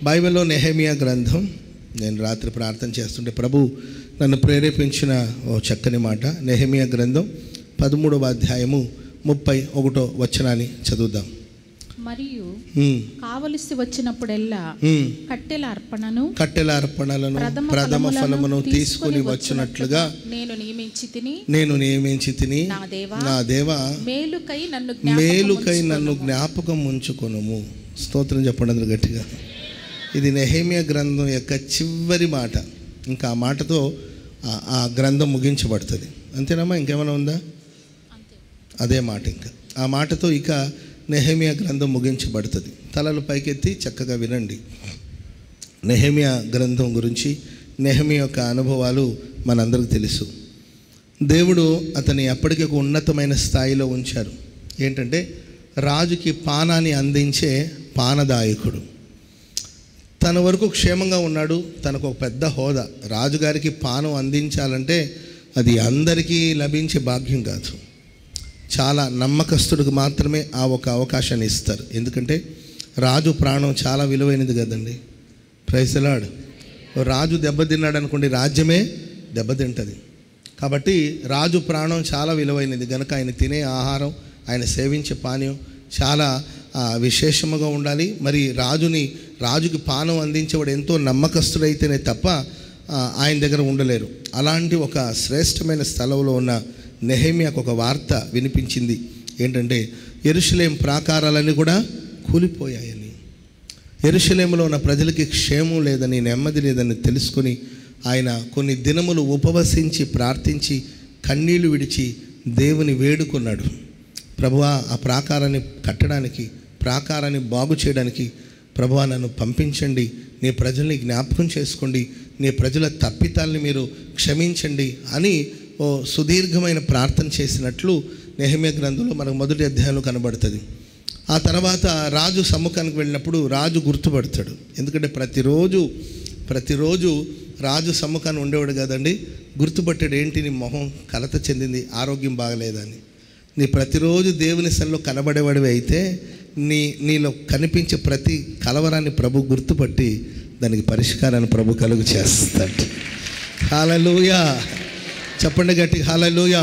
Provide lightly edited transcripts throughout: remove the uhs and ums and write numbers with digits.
బైబిల్లో నెహెమియా గ్రంథం, నేను రాత్రి ప్రార్థన చేస్తుంటే ప్రభు నన్ను ప్రేరేపించిన ఓ చక్కని మాట. నెహెమియా గ్రంథం 13వ అధ్యాయము 31వ వచనాన్ని చదువుదాం. మరియు కావలసి వచ్చినప్పుడెల్లా కట్టెల అర్పణలను ప్రథమ ఫలమును తీసుకొని వచ్చినట్లుగా నేను నియమించి తిని నా దేవా మేలుకై నన్ను జ్ఞాపకం ఉంచుకొనుము. స్తోత్రం చెప్పండి అందరూ గట్టిగా. ఇది నెహెమియా గ్రంథం యొక్క చివరి మాట. ఇంకా ఆ మాటతో ఆ గ్రంథం ముగించబడుతుంది. అంతేనమ్మా? ఇంకేమైనా ఉందా? అదే మాట. ఇంకా ఆ మాటతో ఇక నెహెమియా గ్రంథం ముగించబడుతుంది. తలలు పైకెత్తి చక్కగా వినండి. నెహెమియా గ్రంథం గురించి, నెహెమియా యొక్క అనుభవాలు మనందరికీ తెలుసు. దేవుడు అతని అప్పటికి ఒక ఉన్నతమైన స్థాయిలో ఉంచారు. ఏంటంటే రాజుకి పానాన్ని అందించే పానదాయకుడు. తన వరకు క్షేమంగా ఉన్నాడు. తనకు ఒక పెద్ద హోదా. రాజుగారికి పానం అందించాలంటే అది అందరికీ లభించే భాగ్యం కాదు. చాలా నమ్మకస్తుడికి మాత్రమే ఆ ఒక అవకాశాన్ని ఇస్తారు. ఎందుకంటే రాజు ప్రాణం చాలా విలువైనది కదండి. Praise the lord. రాజు దెబ్బతిన్నాడు అనుకోండి, రాజ్యమే దెబ్బతింటుంది. కాబట్టి రాజు ప్రాణం చాలా విలువైనది కనుక ఆయన తినే ఆహారం, ఆయన సేవించే పానీయం చాలా విశేషముగా ఉండాలి. మరి రాజుకి పానం అందించేవాడు ఎంతో నమ్మకస్తుడైతేనే తప్ప ఆయన దగ్గర ఉండలేరు. అలాంటి ఒక శ్రేష్టమైన స్థలంలో ఉన్న నెహెమియాకు ఒక వార్త వినిపించింది. ఏంటంటే యెరూషలేం ప్రాకారాలన్నీ కూడా కూలిపోయాయని, యెరూషలేములో ఉన్న ప్రజలకి క్షేమం లేదని, నెమ్మది లేదని తెలుసుకొని ఆయన కొన్ని దినములు ఉపవసించి ప్రార్థించి కన్నీళ్లు విడిచి దేవుని వేడుకున్నాడు. ప్రభువా, ఆ ప్రాకారాన్ని కట్టడానికి, ప్రాకారాన్ని బాగు చేయడానికి ప్రభువా నన్ను పంపించండి, నీ ప్రజల్ని జ్ఞాపకం చేసుకోండి, నీ ప్రజల తప్పితాల్ని మీరు క్షమించండి అని ఓ సుదీర్ఘమైన ప్రార్థన చేసినట్లు నెహెమియా గ్రంథంలో మనకు మొదటి అధ్యాయంలో కనబడుతుంది. ఆ తర్వాత రాజు సమ్ముఖానికి వెళ్ళినప్పుడు రాజు గుర్తుపడతాడు. ఎందుకంటే ప్రతిరోజు రాజు సమ్ముఖాన్ని ఉండేవాడు కదండి. గుర్తుపట్టాడు. ఏంటి నీ మొహం కలత చెందింది, ఆరోగ్యం బాగలేదని. నీ ప్రతిరోజు దేవుని సన్నిధిలో కనబడేవాడివి అయితే నీలో కనిపించే ప్రతి కలవరాన్ని ప్రభు గుర్తుపట్టి దానికి పరిష్కారాన్ని ప్రభు కలుగు చేస్తాడు. హల్లెలూయా. చెప్పండి గట్టి హల్లెలూయా.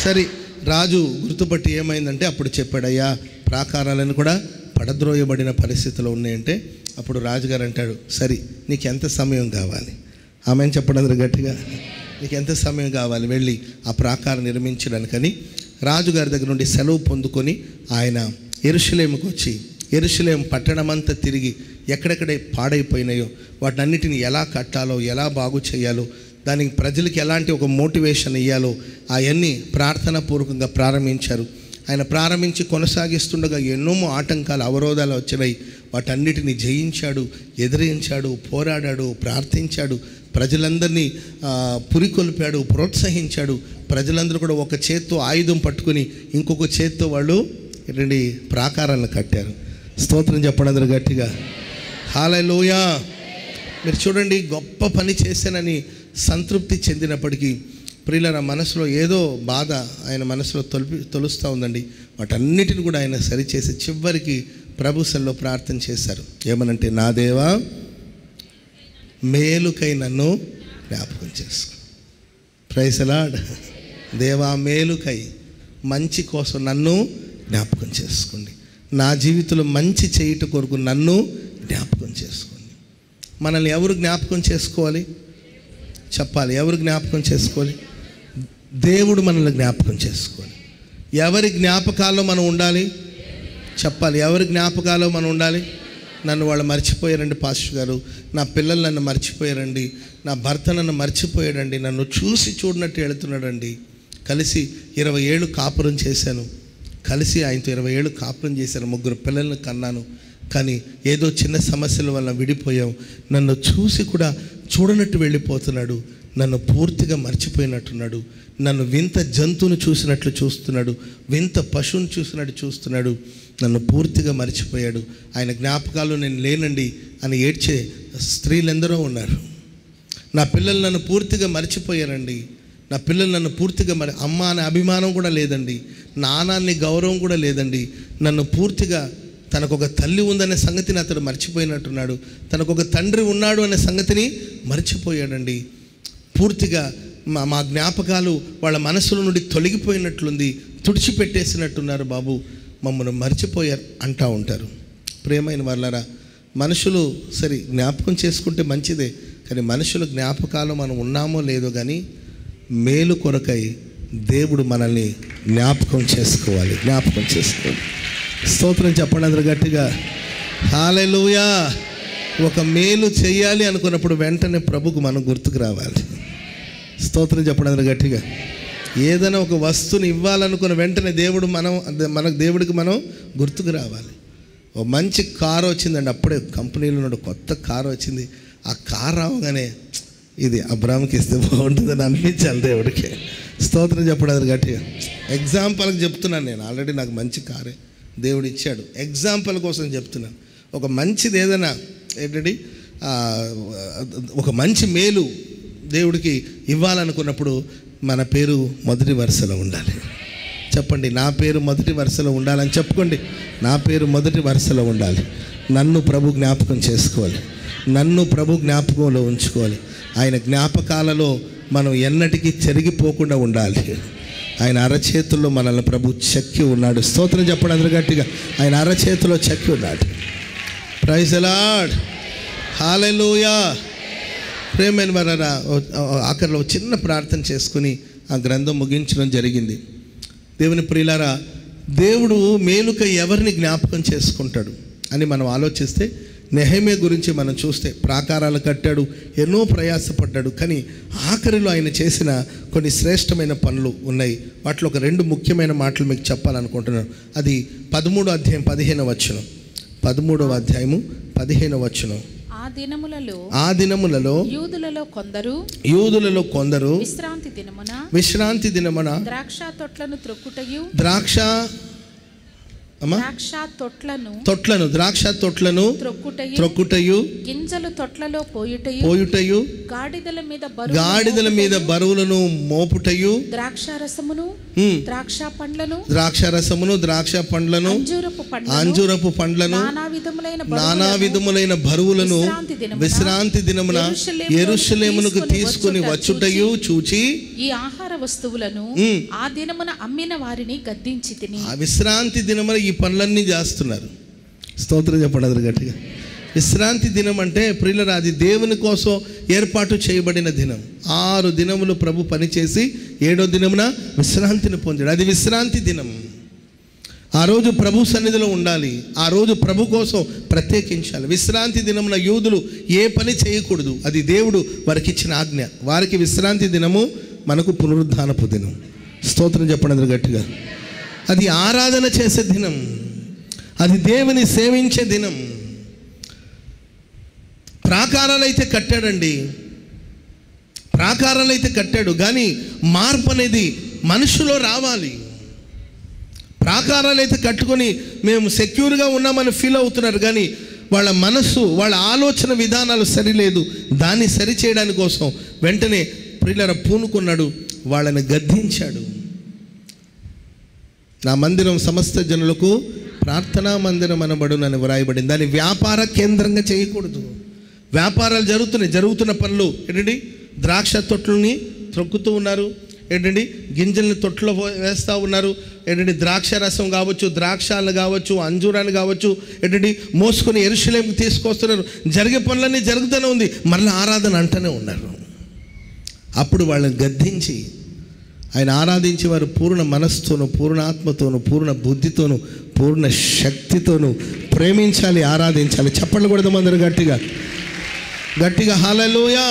సరే, రాజు గుర్తుపట్టి ఏమైందంటే అప్పుడు చెప్పాడయ్యా, ప్రాకారాలను కూడా పడద్రోయబడిన పరిస్థితిలో ఉన్నాయంటే అప్పుడు రాజుగారు అంటాడు, సరే నీకు ఎంత సమయం కావాలి? ఆమెను చెప్పడం గట్టిగా. నీకు ఎంత సమయం కావాలి వెళ్ళి ఆ ప్రాకారం నిర్మించడానికని రాజుగారి దగ్గర నుండి సెలవు పొందుకొని ఆయన యెరూషలేముకు వచ్చి యెరూషలేం పట్టణమంతా తిరిగి ఎక్కడెక్కడ పాడైపోయినాయో వాటన్నిటిని ఎలా కట్టాలో, ఎలా బాగు చేయాలో, దానికి ప్రజలకి ఎలాంటి ఒక మోటివేషన్ ఇవ్వాలో అవన్నీ ప్రార్థనాపూర్వకంగా ప్రారంభించారు. ఆయన ప్రారంభించి కొనసాగిస్తుండగా ఎన్నో ఆటంకాలు, అవరోధాలు వచ్చినాయి. వాటన్నిటిని జయించాడు, ఎదిరించాడు, పోరాడాడు, ప్రార్థించాడు, ప్రజలందరినీ పురికొల్పాడు, ప్రోత్సహించాడు. ప్రజలందరూ కూడా ఒక చేత్తో ఆయుధం పట్టుకుని ఇంకొక చేత్తో వాళ్ళు రెండు ప్రాకారాలను కట్టారు. స్తోత్రం చెప్పండి అందరూ గట్టిగా. హల్లెలూయా. మీరు చూడండి, గొప్ప పని చేశానని సంతృప్తి చెందినప్పటికీ ప్రియులారా మనసులో ఏదో బాధ ఆయన మనసులో తొలుస్తూ ఉందండి. వాటన్నిటిని కూడా ఆయన సరిచేసి చివరికి ప్రభు సన్నిధిలో ప్రార్థన చేశారు. ఏమనంటే, నా దేవా మేలుకై నన్ను జ్ఞాపకం చేసుకో. Praise the Lord. దేవా మేలుకై, మంచి కోసం నన్ను జ్ఞాపకం చేసుకోండి. నా జీవితంలో మంచి చేయుట కొరకు నన్ను జ్ఞాపకం చేసుకోండి. మనల్ని ఎవరు జ్ఞాపకం చేసుకోవాలి? చెప్పాలి. ఎవరు జ్ఞాపకం చేసుకోవాలి? దేవుడు మనల్ని జ్ఞాపకం చేసుకోవాలి. ఎవరి జ్ఞాపకాల్లో మనం ఉండాలి? చెప్పాలి. ఎవరి జ్ఞాపకాల్లో మనం ఉండాలి? నన్ను వాళ్ళు మర్చిపోయారండి పాస్టర్ గారు, నా పిల్లలు నన్ను మర్చిపోయారండి, నా భర్త నన్ను మర్చిపోయాడండి, నన్ను చూసి చూడనట్టు వెళుతున్నాడండి. కలిసి 20 ఏళ్ళు కాపురం చేశాను, కలిసి ఆయనతో 20 ఏళ్ళు కాపురం చేశాను, 3 పిల్లల్ని కన్నాను, కానీ ఏదో చిన్న సమస్యల వల్ల విడిపోయాం. నన్ను చూసి కూడా చూడనట్టు వెళ్ళిపోతున్నాడు, నన్ను పూర్తిగా మర్చిపోయినట్టున్నాడు, నన్ను వింత జంతువును చూసినట్లు చూస్తున్నాడు, వింత పశువును చూసినట్టు చూస్తున్నాడు, నన్ను పూర్తిగా మర్చిపోయాడు, ఆయన జ్ఞాపకాలు నేను లేనండి అని ఏడ్చే స్త్రీలందరూ ఉన్నారు. నా పిల్లలు నన్ను పూర్తిగా మర్చిపోయారండి, నా పిల్లలు నన్ను పూర్తిగా అమ్మ అనే అభిమానం కూడా లేదండి, నాన్న అనే గౌరవం కూడా లేదండి, నన్ను పూర్తిగా తనకు ఒక తల్లి ఉందనే సంగతిని అతడు మర్చిపోయినట్టున్నాడు. తనకు ఒక తండ్రి ఉన్నాడు అనే సంగతిని మర్చిపోయాడండి. పూర్తిగా మా జ్ఞాపకాలు వాళ్ళ మనసుల నుండి తొలగిపోయినట్లుంది, తుడిచిపెట్టేసినట్టున్నారు బాబు, మమ్మల్ని మర్చిపోయారు అంటూ ఉంటారు. ప్రియమైన వాళ్ళారా, మనుషులు సరే జ్ఞాపకం చేసుకుంటే మంచిదే, కానీ మనుషుల జ్ఞాపకాలు మనం ఉన్నామో లేదో కానీ మేలు కొరకై దేవుడు మనల్ని జ్ఞాపకం చేసుకోవాలి. స్తోత్రం చెప్పండి అందరూ గట్టిగా. హల్లెలూయా. ఒక మేలు చేయాలి అనుకున్నప్పుడు వెంటనే ప్రభుకు మనం గుర్తుకు రావాలి. స్తోత్రం చెప్పండి అందరూ గట్టిగా. ఏదైనా ఒక వస్తువుని ఇవ్వాలనుకున్న వెంటనే దేవుడికి మనం గుర్తుకు రావాలి. ఒక మంచి కారు వచ్చిందండి, అప్పుడే కంపెనీలో నుండి కొత్త కారు వచ్చింది. ఆ కారు రావగానే ఇది అబ్రామ్కి ఇస్తే బాగుంటుందని అనిపించాలి దేవుడికి. స్తోత్రం చెప్పండి అందరూ గట్టిగా. ఎగ్జాంపుల్కి చెప్తున్నాను, నేను ఆల్రెడీ నాకు మంచి కారే దేవుడు ఇచ్చాడు, ఎగ్జాంపుల్ కోసం చెప్తున్నాను. ఒక మంచిది ఏదైనా ఏంటంటే ఒక మంచి మేలు దేవుడికి ఇవ్వాలనుకున్నప్పుడు మన పేరు మొదటి వరుసలో ఉండాలి. చెప్పండి, నా పేరు మొదటి వరుసలో ఉండాలని చెప్పుకోండి. నా పేరు మొదటి వరుసలో ఉండాలి. నన్ను ప్రభు జ్ఞాపకం చేసుకోవాలి, నన్ను ప్రభు జ్ఞాపకంలో ఉంచుకోవాలి. ఆయన జ్ఞాపకాలలో మనం ఎన్నటికీ చెరిగిపోకుండా ఉండాలి. ఆయన అరచేతుల్లో మనల్ని ప్రభు చెక్కి ఉన్నాడు. స్తోత్రం చెప్పండి అందరూ గట్టిగా. ఆయన అరచేతిలో చెక్కి ఉన్నాడు. Praise the lord. హల్లెలూయా. ప్రేమైన వారా, ఆఖరిలో చిన్న ప్రార్థన చేసుకుని ఆ గ్రంథం ముగించడం జరిగింది. దేవుని ప్రియులారా, దేవుడు మేలుకై ఎవరిని జ్ఞాపకం చేసుకుంటాడు అని మనం ఆలోచిస్తే, నెహెమ్యా గురించి మనం చూస్తే ప్రాకారాలు కట్టాడు, ఎన్నో ప్రయాసపడ్డాడు, కానీ ఆఖరిలో ఆయన చేసిన కొన్ని శ్రేష్టమైన పనులు ఉన్నాయి. వాటిలో ఒక 2 ముఖ్యమైన మాటలు మీకు చెప్పాలనుకుంటున్నాను. అది 13వ అధ్యాయం 15వ వచనం. 13వ అధ్యాయము 15వ వచనం. ఆ దినములలో యూదులలో కొందరు విశ్రాంతి దినమున ద్రాక్ష తొట్లను ద్రాక్ష తొట్లను త్రొక్కుటయు గింజలు తొట్లలో పోయుటయు గాడిదల మీద బరువులను మోపుటయు ద్రాక్షారసమును ద్రాక్ష పండ్లను అంజూరపు పండ్లను నానా విధములైన బరువులను విశ్రాంతి దినమున యెరూషలేమునకు తీసుకుని వచ్చుటయు చూచి ఈ ఆహార వస్తువులను ఆ దినమున అమ్మిన వారిని గద్దించితిని. ఆ విశ్రాంతి దినమున ఈ పనులన్నీ చేస్తున్నారు. స్తోత్రం చెప్పండి అందరూ గట్టిగా. విశ్రాంతి దినం అంటే ప్రియులారా, అది దేవుని కోసం ఏర్పాటు చేయబడిన దినం. 6 దినములు ప్రభు పనిచేసి 7వ దినమున విశ్రాంతిని పొందాడు. అది విశ్రాంతి దినం. ఆ రోజు ప్రభు సన్నిధిలో ఉండాలి, ఆ రోజు ప్రభు కోసం ప్రత్యేకించాలి. విశ్రాంతి దినమున యూదులు ఏ పని చేయకూడదు, అది దేవుడు వారికి ఇచ్చిన ఆజ్ఞ. వారికి విశ్రాంతి దినము, మనకు పునరుద్ధానపు దినం. స్తోత్రం చెప్పండి అందరూ గట్టిగా. అది ఆరాధన చేసే దినం, అది దేవుని సేవించే దినం. ప్రాకారాలు అయితే కట్టాడు, కానీ మార్పు అనేది మనుషులో రావాలి. ప్రాకారాలు అయితే కట్టుకొని మేము సెక్యూర్గా ఉన్నామని ఫీల్ అవుతున్నారు, కానీ వాళ్ళ మనస్సు, వాళ్ళ ఆలోచన విధానాలు సరిలేదు. దాన్ని సరిచేయడానికి కోసం వెంటనే ప్రియులారా పూనుకున్నాడు, వాళ్ళని గద్దించాడు. నా మందిరం సమస్త జనులకు ప్రార్థనా మందిరం అనబడునని వ్రాయబడింది. దాన్ని వ్యాపార కేంద్రంగా చేయకూడదు. వ్యాపారాలు జరుగుతున్న పనులు ఏంటండి, ద్రాక్ష తొట్లని త్రొక్కుతూ ఉన్నారు, ఏంటండి గింజల్ని తొట్టులో వేస్తూ ఉన్నారు, ఏంటంటే ద్రాక్ష రసం కావచ్చు, ద్రాక్షాలు కావచ్చు, అంజూరాలు కావచ్చు, ఏంటంటే మోసుకొని యెరూషలేముకి తీసుకొస్తున్నారు. జరిగే పనులన్నీ జరుగుతూనే ఉంది, మళ్ళీ ఆరాధన అంటూనే ఉన్నారు. అప్పుడు వాళ్ళని గద్దించి ఆయన ఆరాధించేవారు పూర్ణ మనస్సుతోను, పూర్ణ ఆత్మతోను, పూర్ణ బుద్ధితోను, పూర్ణ శక్తితోను ప్రేమించాలి, ఆరాధించాలి. చప్పట్లు కొడదాం అందరూ గట్టిగా హల్లెలూయా.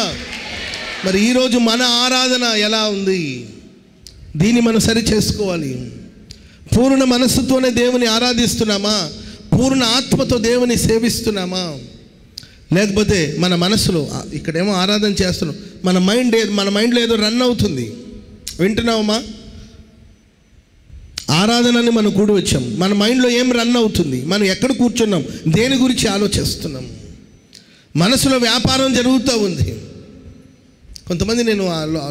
మరి ఈరోజు మన ఆరాధన ఎలా ఉంది, దీన్ని మనం సరి చేసుకోవాలి. పూర్ణ మనస్సుతోనే దేవుని ఆరాధిస్తున్నామా, పూర్ణ ఆత్మతో దేవుని సేవిస్తున్నామా, లేకపోతే మన మనసులో ఇక్కడేమో ఆరాధన చేస్తున్నాం, మన మైండ్లో ఏదో రన్ అవుతుంది. వింటున్నామా? ఆరాధనని మనం కూడి వచ్చాం, మన మైండ్లో ఏం రన్ అవుతుంది, మనం ఎక్కడ కూర్చున్నాం, దేని గురించి ఆలోచిస్తున్నాం, మనసులో వ్యాపారం జరుగుతూ ఉంది. కొంతమంది నేను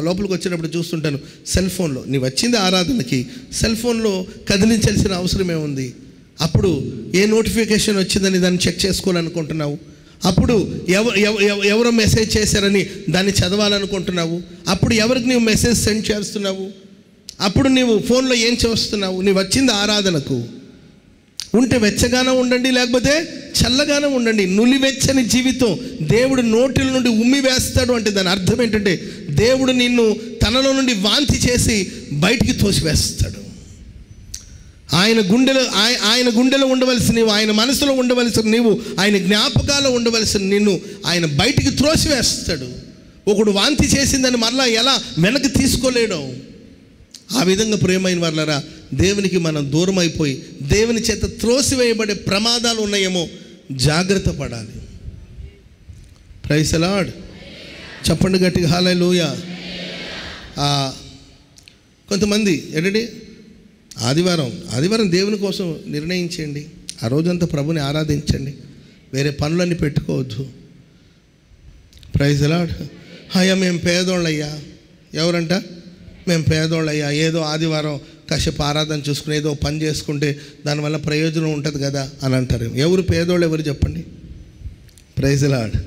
లోపలికి వచ్చేటప్పుడు చూస్తుంటాను, సెల్ ఫోన్లో, నీ వచ్చింది ఆరాధనకి, సెల్ ఫోన్లో కదిలించాల్సిన అవసరం ఏముంది? అప్పుడు ఏ నోటిఫికేషన్ వచ్చిందని దాన్ని చెక్ చేసుకోవాలనుకుంటున్నావు. అప్పుడు ఎవరో మెసేజ్ చేశారని దాన్ని చదవాలనుకుంటున్నావు. అప్పుడు ఎవరికి నీవు మెసేజ్ సెండ్ చేస్తున్నావు. అప్పుడు నీవు ఫోన్లో ఏం చేస్తున్నావు. నీవు వచ్చింది ఆరాధనకు. ఉంటే వెచ్చగానే ఉండండి, లేకపోతే చల్లగానే ఉండండి. నులివెచ్చని జీవితం దేవుడు నోటిల నుండి ఉమ్మి వేస్తాడు అంటే దాని అర్థం ఏంటంటే దేవుడు నిన్ను తనలో నుండి వాంతి చేసి బయటికి తోసివేస్తాడు. ఆయన గుండెలో ఉండవలసిన నీవు, ఆయన మనసులో ఉండవలసిన నీవు, ఆయన జ్ఞాపకాల్లో ఉండవలసిన నిన్ను ఆయన బయటికి త్రోసివేస్తాడు. ఒకడు వాంతి చేసిందని మరలా ఎలా వెనక్కి తీసుకోలేడు. ఆ విధంగా ప్రియమైన వాళ్ళరా, దేవునికి మనం దూరం అయిపోయి దేవుని చేత త్రోసివేయబడే ప్రమాదాలు ఉన్నాయేమో జాగ్రత్త పడాలి. Praise the Lord. చెప్పండి గట్టిగా హల్లెలూయా. కొంతమంది ఏంటంటే ఆదివారం దేవుని కోసం నిర్ణయించండి. ఆ రోజంతా ప్రభుని ఆరాధించండి. వేరే పనులన్నీ పెట్టుకోవద్దు. Praise the Lord. అయ్యా మేము పేదోళ్ళయ్యా. ఎవరంట? మేము పేదోళ్ళయ్యా. ఏదో ఆదివారం కాసేపు ఆరాధన చూసుకుని ఏదో పని చేసుకుంటే దానివల్ల ప్రయోజనం ఉంటుంది కదా అని అంటారు. ఎవరు పేదోళ్ళు? ఎవరు చెప్పండి? Praise the Lord.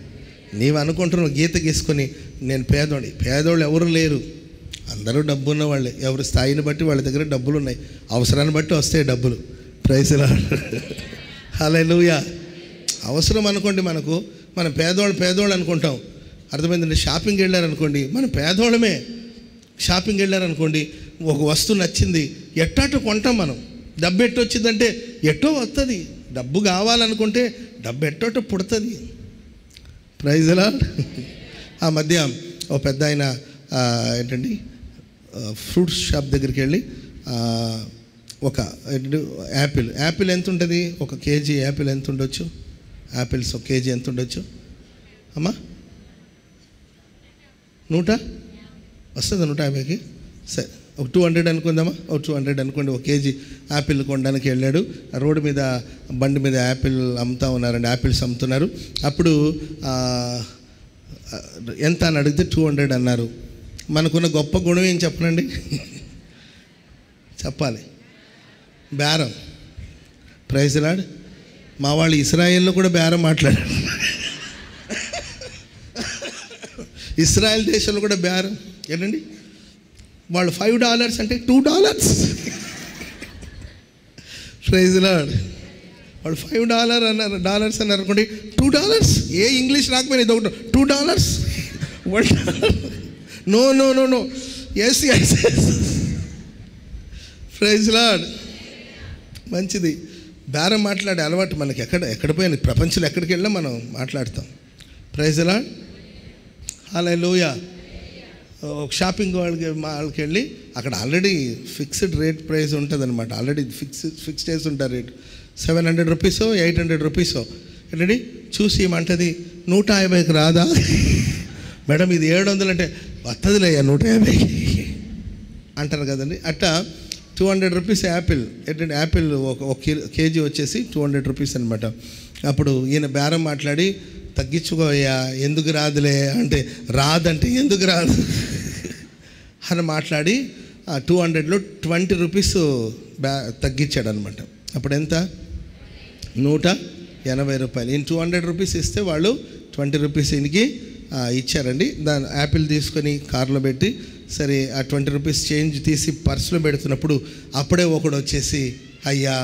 నీవు అనుకుంటున్నావు గీత గీసుకొని నేను పేదోళ్ళు ఎవరు లేరు. అందరూ డబ్బు ఉన్న వాళ్ళే. ఎవరి స్థాయిని బట్టి వాళ్ళ దగ్గర డబ్బులు ఉన్నాయి. అవసరాన్ని బట్టి వస్తాయి డబ్బులు. Praise the lord. హల్లెలూయా. అవసరం అనుకోండి మనకు, మనం పేదోళ్ళు అనుకుంటాం. అర్థమైందండి. షాపింగ్ వెళ్ళారనుకోండి, మనం పేదోళ్ళమే. షాపింగ్ వెళ్ళారనుకోండి, ఒక వస్తువు నచ్చింది, ఎట్టాటో కొంటాం మనం. డబ్బు ఎట్టో వచ్చిందంటే ఎట్టో వస్తుంది. డబ్బు కావాలనుకుంటే డబ్బు ఎట్టోటో పుడుతుంది. Praise the Lord. ఆ మధ్య ఓ పెద్ద ఆయన ఏంటండి ఫ్రూట్స్ షాప్ దగ్గరికి వెళ్ళి ఒక యాపిల్ ఎంత ఉంటుంది? ఒక కేజీ యాపిల్ ఎంత ఉండొచ్చు? యాపిల్స్ ఒక కేజీ ఎంత ఉండొచ్చు అమ్మా? 100 వస్తుందా? 150కి సరే, ఒక 200 అనుకుందామా? ఒక 200 అనుకోండి. ఒక కేజీ యాపిల్ కొనడానికి వెళ్ళాడు. రోడ్డు మీద బండి మీద యాపిల్ అమ్ముతా ఉన్నారండి. యాపిల్స్ అమ్ముతున్నారు. అప్పుడు ఎంత అని అడిగితే 200 అన్నారు. మనకున్న గొప్ప గుణం ఏం చెప్పనండి? చెప్పాలి, బేరం. Praise the Lord. మా వాళ్ళు ఇస్రాయేల్లో కూడా బేరం మాట్లాడారు. ఇస్రాయేల్ దేశంలో కూడా బేరం ఏంటండి? వాళ్ళు $5 అంటే $2. Praise the Lord. వాళ్ళు $5 అన్నారు, డాలర్స్ అన్నారు అనుకోండి, $2. ఏ ఇంగ్లీష్ రాకపోయినా ఇది ఒకటి $2. $1. No yes. Praise the Lord. మంచిది. బేరం మాట్లాడే అలవాటు మనకి ఎక్కడ పోయిన ప్రపంచంలో ఎక్కడికి వెళ్ళినా మనం మాట్లాడతాం. Praise the lord. హల్లెలూయా. ఒక షాపింగ్ వాళ్ళకి వెళ్ళి అక్కడ ఆల్రెడీ ఫిక్స్డ్ రేట్ ప్రైస్ ఉంటుంది అనమాట. ఆల్రెడీ ఫిక్స్ చేసి ఉంటారు రేట్. $700 $800 ఏంటండి? చూసి ఏమంటుంది, 150కి రాదా మేడం? ఇది 700 అంటే వస్తుందిలే 150 అంటారు కదండి. అట్టా $200 యాపిల్ ఏంటంటే యాపిల్ ఒక కేజీ వచ్చేసి $200 అనమాట. అప్పుడు ఈయన బేరం మాట్లాడి, తగ్గించుకోయ్యా, ఎందుకు రాదులే అంటే, రాదంటే ఎందుకు రాదు అని మాట్లాడి ఆ 200లో $20 తగ్గించాడు అనమాట. అప్పుడు ఎంత? $180. ఈయన $200 ఇస్తే వాళ్ళు $20 ఈయనకి ఇచ్చారండి. దాని యాపిల్ తీసుకొని కారులో పెట్టి, సరే ఆ $20 చేంజ్ తీసి పర్సులో పెడుతున్నప్పుడు అప్పుడే ఒకడు వచ్చేసి, అయ్యా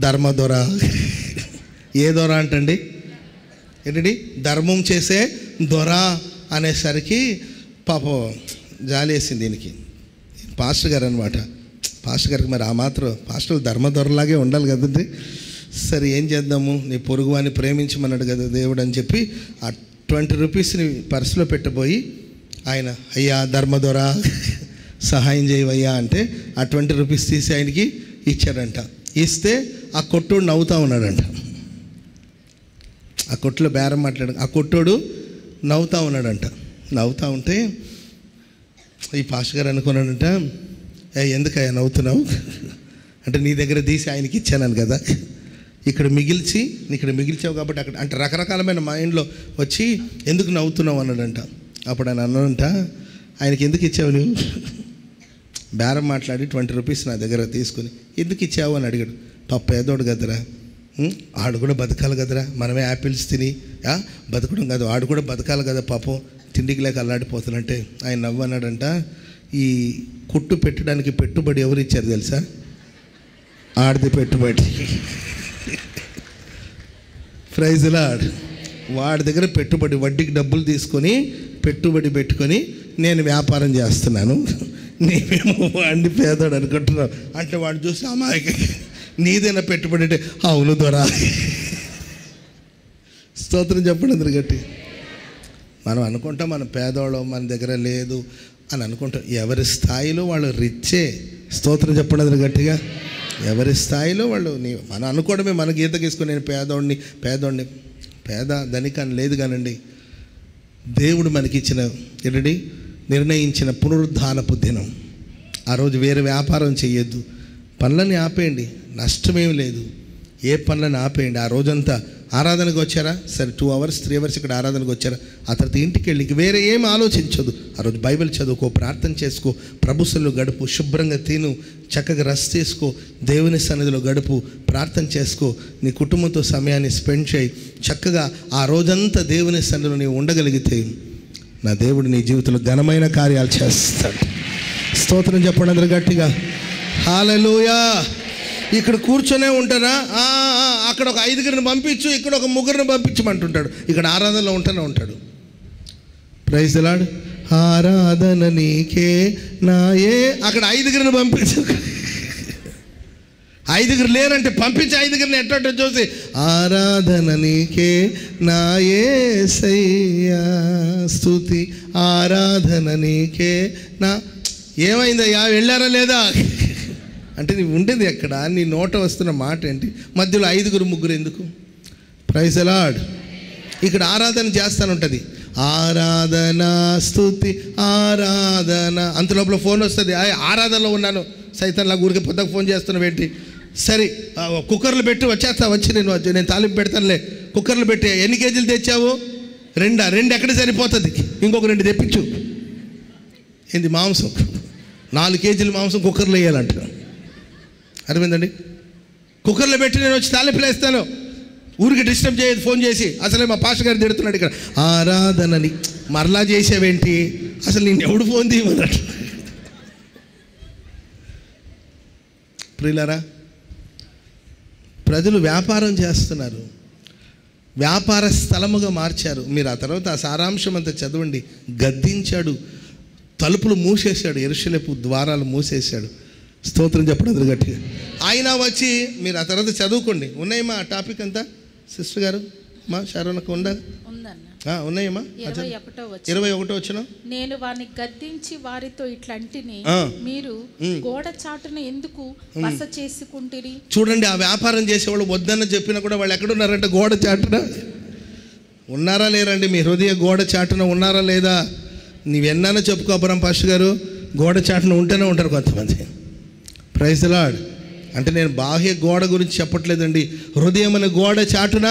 ధర్మదొర. ఏ దొర అంటండి? ఏంటండి? ధర్మం చేసే దొర అనేసరికి పాపం జాలేసింది దీనికి. పాస్టర్ గారు అనమాట. పాస్టర్ గారికి మరి ఆ మాత్రం పాస్టర్లు ధర్మదొరలాగే ఉండాలి కదండి. సరే ఏం చేద్దాము, నీ పొరుగు అని ప్రేమించమన్నాడు కదా దేవుడు అని చెప్పి ఆ $20ని పర్సులో పెట్టబోయి ఆయన, అయ్యా ధర్మదొర సహాయం చేయవయ్యా అంటే ఆ $20 తీసి ఆయనకి ఇచ్చాడంట. ఇస్తే ఆ కొట్టోడు నవ్వుతూ ఉన్నాడంట. ఆ కొట్టులో బేరం మాట్లాడు, ఆ కొట్టోడు నవ్వుతూ ఉన్నాడంట. నవ్వుతూ ఉంటే ఈ పాస్టర్ గారు అనుకున్నాడంట, ఎందుకయ్యా నవ్వుతున్నావు అంటే, నీ దగ్గర తీసి ఆయనకి ఇచ్చాను కదా, ఇక్కడ మిగిల్చావు కాబట్టి అక్కడ అంటే రకరకాలమైన మైండ్లో వచ్చి ఎందుకు నవ్వుతున్నావు అన్నాడంట. అప్పుడు ఆయన అన్నాడంట, ఆయనకి ఎందుకు ఇచ్చావు నువ్వు? బేరం మాట్లాడి $20 నా దగ్గర తీసుకుని ఎందుకు ఇచ్చావు అని అడిగాడు. పేదోడు కదరా, ఆడు కూడా బతకాలి కదరా, మనమే యాపిల్స్ తిని బతకడం కాదు, ఆడు కూడా బతకాలి కదా పాపం, తిండికి లేక అల్లాడిపోతున్నంటే ఆయన నవ్వన్నాడంట, ఈ కుట్టు పెట్టడానికి పెట్టుబడి ఎవరు ఇచ్చారు తెలుసా? ఆడిది పెట్టుబడి. Praise Lord. వాడి దగ్గర పెట్టుబడి, వడ్డీకి డబ్బులు తీసుకొని పెట్టుబడి పెట్టుకొని నేను వ్యాపారం చేస్తున్నాను, నీవేమో వాడిని పేదోడు అనుకుంటున్నావు అంటే వాడు చూసి అమాయక, నీదైనా పెట్టుబడి అంటే అవును దొరా. స్తోత్రం చెప్పండి అందరు గట్టి. మనం అనుకుంటాం మన పేదోళ్ళం, మన దగ్గర లేదు అని అనుకుంటాం. ఎవరి స్థాయిలో వాళ్ళు రిచ్చే. స్తోత్రం చెప్పండి అందరు గట్టిగా. ఎవరి స్థాయిలో వాళ్ళు, మనం అనుకోవడమే, మన గీత గీసుకొని నేను పేదోడిని పేద ధనిక అని లేదు కానండి. దేవుడు మనకిచ్చిన ఏంటండి నిర్ణయించిన పునరుద్ధానపు దినం. ఆ రోజు వేరే వ్యాపారం చేయొద్దు, పనులని ఆపేయండి, నష్టమేం లేదు. ఏ పనులను ఆపేయండి. ఆ రోజంతా ఆరాధనకు వచ్చారా, సరే 2 hours 3 hours ఇక్కడ ఆరాధనకు వచ్చారా, ఆ తర్వాత ఇంటికి వెళ్ళి వేరే ఏం ఆలోచించదు. ఆ రోజు బైబిల్ చదువుకో, ప్రార్థన చేసుకో, ప్రభుసల్లో గడుపు, శుభ్రంగా తిను, చక్కగా రెస్ట్ తీసుకో, దేవుని సన్నిధిలో గడుపు, ప్రార్థన చేసుకో, నీ కుటుంబంతో సమయాన్ని స్పెండ్ చేయి. చక్కగా ఆ రోజంతా దేవుని సన్నిధిలో నీవు ఉండగలిగితే నా దేవుడు నీ జీవితంలో ఘనమైన కార్యాలు చేస్తాడు. స్తోత్రం చెప్పండి అందరూ గట్టిగా. హల్లెలూయా. ఇక్కడ కూర్చొనే ఉంటారా, అక్కడ ఒక 5 పంపించు, ఇక్కడ ఒక 3 పంపించమంటుంటాడు, ఇక్కడ ఆరాధనలో ఉంటూనే ఉంటాడు. Praise the Lord. ఆరాధన నీకే నాయే, అక్కడ 5 పంపించు. 5 లేరంటే పంపించి 5 ఎట్టో చూసి ఆరాధన నీకే నాయేసయ్యా స్తుతి, ఆరాధన నీకే నా. ఏమైందయ్యా, వెళ్ళారా లేదా అంటే నీ ఉండేది ఎక్కడ, నీ నోట వస్తున్న మాట ఏంటి, మధ్యలో 5 3 ఎందుకు? Praise the Lord. ఇక్కడ ఆరాధన చేస్తానుంటుంది, ఆరాధన స్తుతి ఆరాధన, అంతలోపల ఫోన్ వస్తుంది, ఆరాధనలో ఉన్నాను, సైతాన్లా ఊరికి పొద్దుకు ఫోన్ చేస్తున్నావు ఏంటి, సరే కుక్కర్లు పెట్టి వచ్చి నేను తాలింపు పెడతానులే, కుక్కర్లు పెట్టి ఎన్ని కేజీలు తెచ్చావు? 2 ఎక్కడ సరిపోతుంది, ఇంకొక 2 తెప్పించు. ఏంది మాంసం, 4 కేజీల మాంసం కుక్కర్లో వేయాలంట. అర్థమైందండి? కుక్కర్లో పెట్టి నేను వచ్చి తాలింపులు వేస్తాను, ఊరికి డిస్టర్బ్ చేయదు ఫోన్ చేసి, అసలే మా పాస్టర్ గారు తిడుతున్నాడు ఇక్కడ, ఆరాధనని మరలా చేసావేంటి, అసలు నేను ఎవడు ఫోన్ తీయమన్నట్టు. ప్రియులారా, ప్రజలు వ్యాపారం చేస్తున్నారు, వ్యాపార స్థలముగా మార్చారు. మీరు ఆ తర్వాత ఆ సారాంశం అంతా చదవండి. గద్దించాడు, తలుపులు మూసేశాడు, యెరూషలేము ద్వారాలు మూసేశాడు. స్తోత్రం చెప్పడం అందరూ గట్టిగా. ఆయన వచ్చి మీరు ఆ తర్వాత చదువుకోండి. ఉన్నాయమ్మా ఆ టాపిక్ అంతా సిస్టర్ గారు, మా శారోనకు ఉండాలి, ఉన్నాయమ్మా. 21 వచ్చిన, నేను వారిని గద్దించి వారితో ఇట్లాంటిని మీరు గోడ చాటున ఎందుకు బస చేసుకుంటురి. చూడండి, ఆ వ్యాపారం చేసేవాళ్ళు వద్దన్న చెప్పినా కూడా వాళ్ళు ఎక్కడున్నారంటే గోడ చాటున ఉన్నారా లేరండి? మీ హృదయ గోడ చాటున ఉన్నారా లేదా? నీవెన్నా చెప్పుకోపురం పాస్టర్ గారు, గోడ చాటున ఉంటూనే ఉంటారు కొంతమంది. Praise the Lord. అంటే నేను బాహ్య గోడ గురించి చెప్పట్లేదండి, హృదయం అనే గోడ చాటున